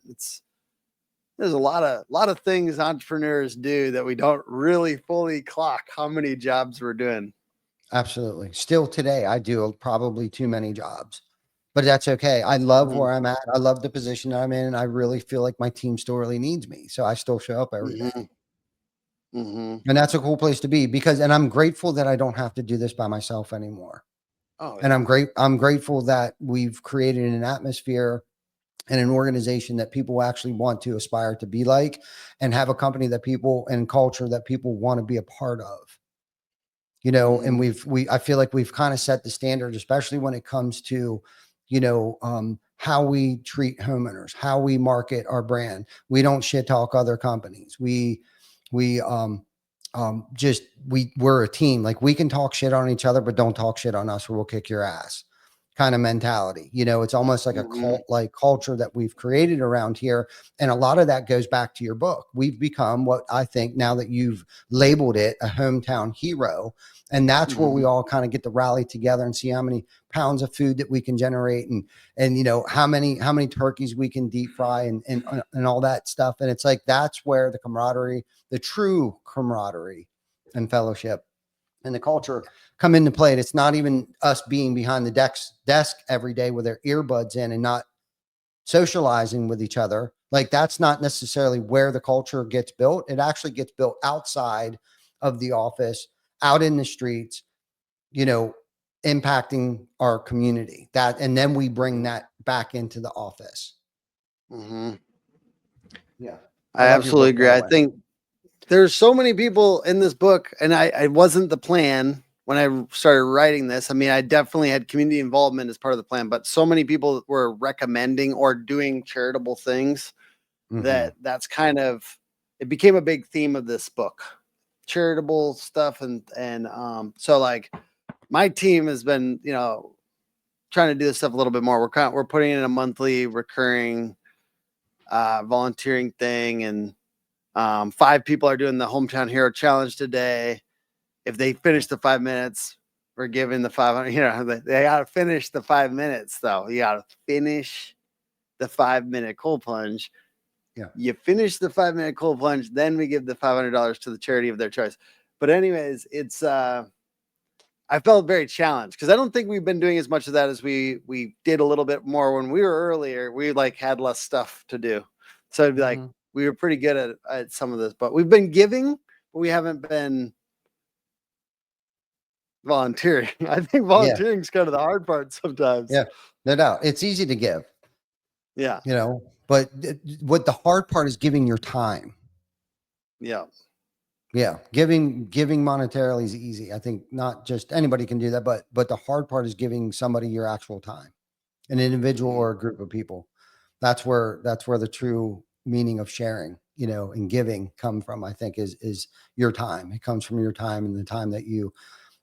There's a lot of things entrepreneurs do that we don't really fully clock how many jobs we're doing. Absolutely. Still today, I do probably too many jobs, but that's okay. I love where I'm at. I love the position that I'm in, and I really feel like my team still really needs me. So I still show up every day. And that's a cool place to be, and I'm grateful that I don't have to do this by myself anymore. And I'm grateful that we've created an atmosphere and an organization that people actually want to aspire to be like, and have a company that people and culture that people want to be a part of, you know. And I feel like we've kind of set the standard, especially when it comes to, you know, how we treat homeowners, how we market our brand. We don't shit talk other companies. We're a team. Like, we can talk shit on each other, but don't talk shit on us or we'll kick your ass kind of mentality. You know, it's almost like a cult like culture that we've created around here. And a lot of that goes back to your book. We've become what I think, now that you've labeled it, a hometown hero. And that's where we all kind of get to rally together and see how many pounds of food that we can generate, and you know, how many turkeys we can deep fry and all that stuff. And it's like, that's where the camaraderie, the true camaraderie and fellowship and the culture come into play. And it's not even us being behind the desk every day with their earbuds in and not socializing with each other. Like, that's not necessarily where the culture gets built. It actually gets built outside of the office, out in the streets, you know, impacting our community. That, and then we bring that back into the office. Mm-hmm. Yeah. I love your absolutely book, by agree. the I way. think there's so many people in this book, and I wasn't the plan when I started writing this. I mean, I definitely had community involvement as part of the plan, but so many people were recommending or doing charitable things Mhm. that's kind of, it became a big theme of this book, charitable stuff. And so like my team has been, you know, trying to do this stuff a little bit more. We're putting in a monthly recurring volunteering thing, and 5 people are doing the Hometown Hero Challenge today. If they finish the 5 minutes, we're giving the 500. You know, they got to finish the 5 minutes, though. You got to finish the 5-minute cold plunge. Yeah. You finish the 5-minute cold plunge, then we give the $500 to the charity of their choice. But anyways, it's I felt very challenged because I don't think we've been doing as much of that as we did a little bit more when we were earlier. We like had less stuff to do, so it'd be like Mhm. we were pretty good at some of this, but we've been giving, but we haven't been volunteering. I think Yeah. volunteering is kind of the hard part sometimes. Yeah. No doubt. It's easy to give, Yeah, you know, but what the hard part is giving your time. yeah, Yeah. Giving monetarily is easy. I think not just anybody can do that, but the hard part is giving somebody your actual time, an individual Mhm. or a group of people. That's where the true meaning of sharing, you know, and giving come from, I think is your time. It comes from your time and the time that you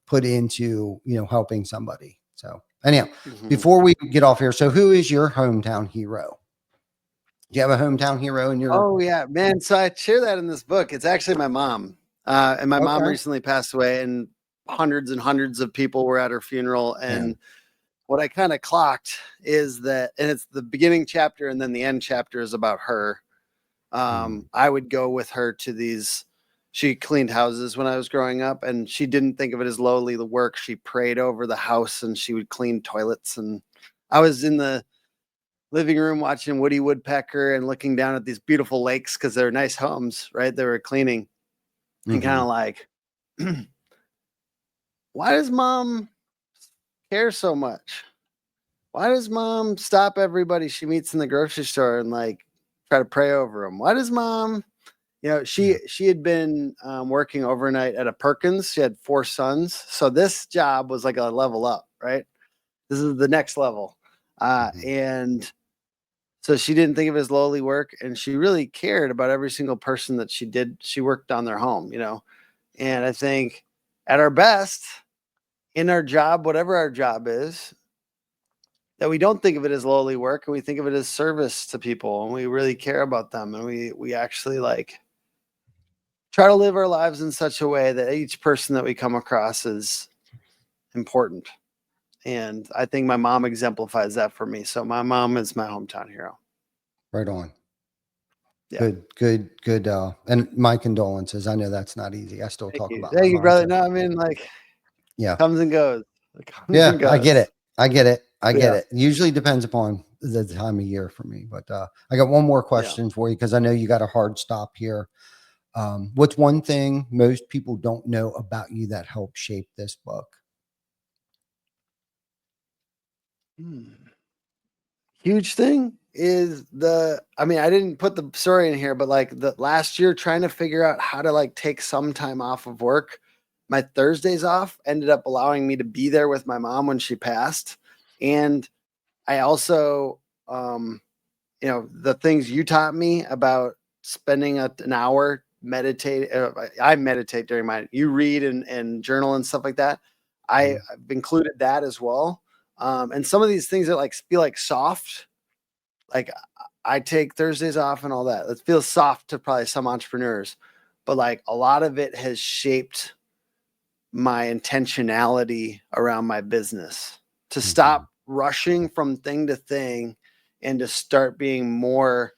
put into, you know, helping somebody. So anyhow, Mhm. before we get off here, so who is your hometown hero? Do you have a hometown hero in your? Oh yeah, man. So I share that in this book. It's actually my mom. And my mom Okay. recently passed away, and hundreds and hundreds of people were at her funeral. Yeah. And what I kind of clocked is that, and it's the beginning chapter and then the end chapter is about her. Mhm. I would go with her to these. She cleaned houses when I was growing up, and she didn't think of it as lowly the work. She prayed over the house, and she would clean toilets. And I was in the living room watching Woody Woodpecker and looking down at these beautiful lakes because they're nice homes, right? They were cleaning, and kind Mhm. of like, why does mom care so much? Why does mom stop everybody she meets in the grocery store and like try to pray over them? Why does mom, you know, Yeah. she had been working overnight at a Perkins. She had 4 sons, so this job was like a level up, right? This is the next level, Mhm. and so she didn't think of it as lowly work, and she really cared about every single person that she worked on their home, you know. And I think at our best in our job, whatever our job is, that we don't think of it as lowly work, and we think of it as service to people, and we really care about them, and we actually like try to live our lives in such a way that each person that we come across is important. And I think my mom exemplifies that for me. So my mom is my hometown hero. Right on. Yeah. Good. And my condolences. I know that's not easy. I still Thank talk you. about my Thank you, mom brother. too. No, I mean, like, Yeah. comes and goes. It comes Yeah. and I get goes. it. I get it. I get Yeah. it. Usually depends upon the time of year for me, but I got one more Yeah. question for you because I know you got a hard stop here. What's one thing most people don't know about you that helped shape this book? Hmm. Huge thing is I mean, I didn't put the story in here, but like the last year trying to figure out how to like take some time off of work. My Thursdays off ended up allowing me to be there with my mom when she passed. And I also, you know, the things you taught me about spending an hour meditate. I meditate during you read and journal and stuff like that. Mhm. I've included that as well. And some of these things that like feel like soft, like I take Thursdays off and all that. It feels soft to probably some entrepreneurs, but like a lot of it has shaped my intentionality around my business to Mhm. stop rushing from thing to thing and to start being more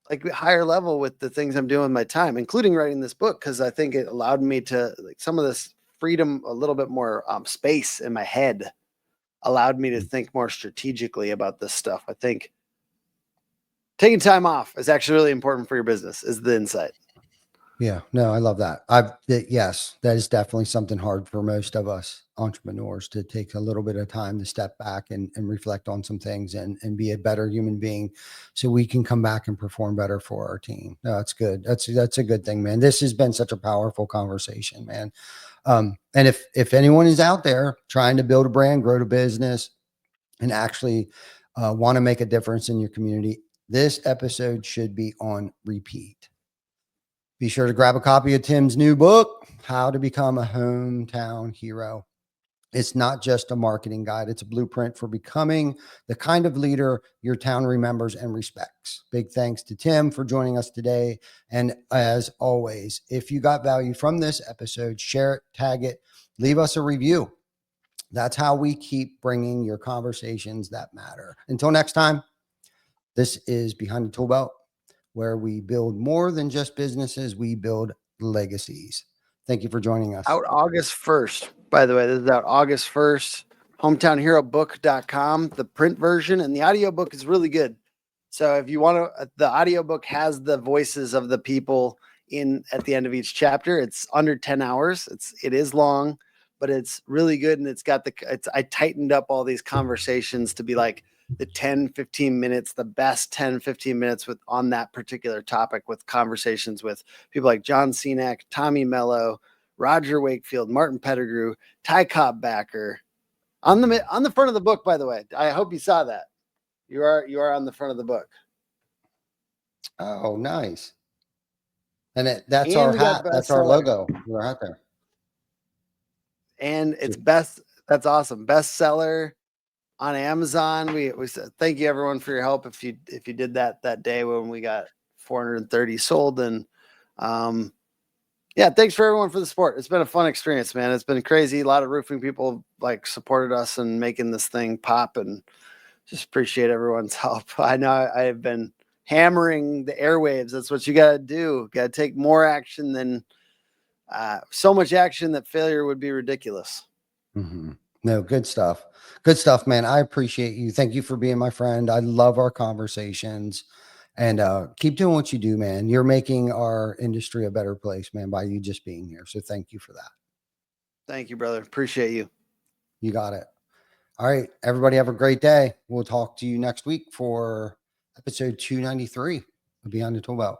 like higher level with the things I'm doing with my time, including writing this book. Cause I think it allowed me to like some of this freedom, a little bit more space in my head allowed me to think more strategically about this stuff. I think taking time off is actually really important for your business is the insight. Yeah, no, I love that. Yes, that is definitely something hard for most of us entrepreneurs to take a little bit of time to step back and reflect on some things and be a better human being so we can come back and perform better for our team. No, that's good. That's a good thing, man. This has been such a powerful conversation, man. And if anyone is out there trying to build a brand, grow a business, and actually want to make a difference in your community, this episode should be on repeat. Be sure to grab a copy of Tim's new book, How to Become a Hometown Hero. It's not just a marketing guide, it's a blueprint for becoming the kind of leader your town remembers and respects. Big thanks to Tim for joining us today. And as always, if you got value from this episode, share it, tag it, leave us a review. That's how we keep bringing your conversations that matter. Until next time, this is Behind the Tool Belt, where we build more than just businesses, we build legacies. Thank you for joining us. Out August 1st, by the way. This is out August 1st. HometownHeroBook.com, the print version, and the audiobook is really good. So if you want to, the audiobook has the voices of the people in at the end of each chapter. It's under 10 hours. It is long, but it's really good. And I tightened up all these conversations to be like the 10, 15 minutes, the best 10, 15 minutes on that particular topic, with conversations with people like John Cenac, Tommy Mello, Roger Wakefield, Martin Pettigrew, Ty Cobb backer. On the front of the book, by the way. I hope you saw that. You are on the front of the book. Oh, nice. And that's And our we got hat. That's our bestseller. logo. We're out there. And it's best. That's awesome. Bestseller on Amazon. We said thank you everyone for your help if you did that day when we got 430 sold. And yeah, thanks for everyone for the support. It's been a fun experience, man. It's been crazy. A lot of roofing people like supported us and making this thing pop, and just appreciate everyone's help. I know I have been hammering the airwaves. That's what you got to do. Got to take more action than so much action that failure would be ridiculous. Mm-hmm. No, good stuff. Good stuff, man. I appreciate you. Thank you for being my friend. I love our conversations, and keep doing what you do, man. You're making our industry a better place, man, by you just being here. So thank you for that. Thank you, brother. Appreciate you. You got it. All right, everybody have a great day. We'll talk to you next week for episode 293 of Beyond the Tool Belt.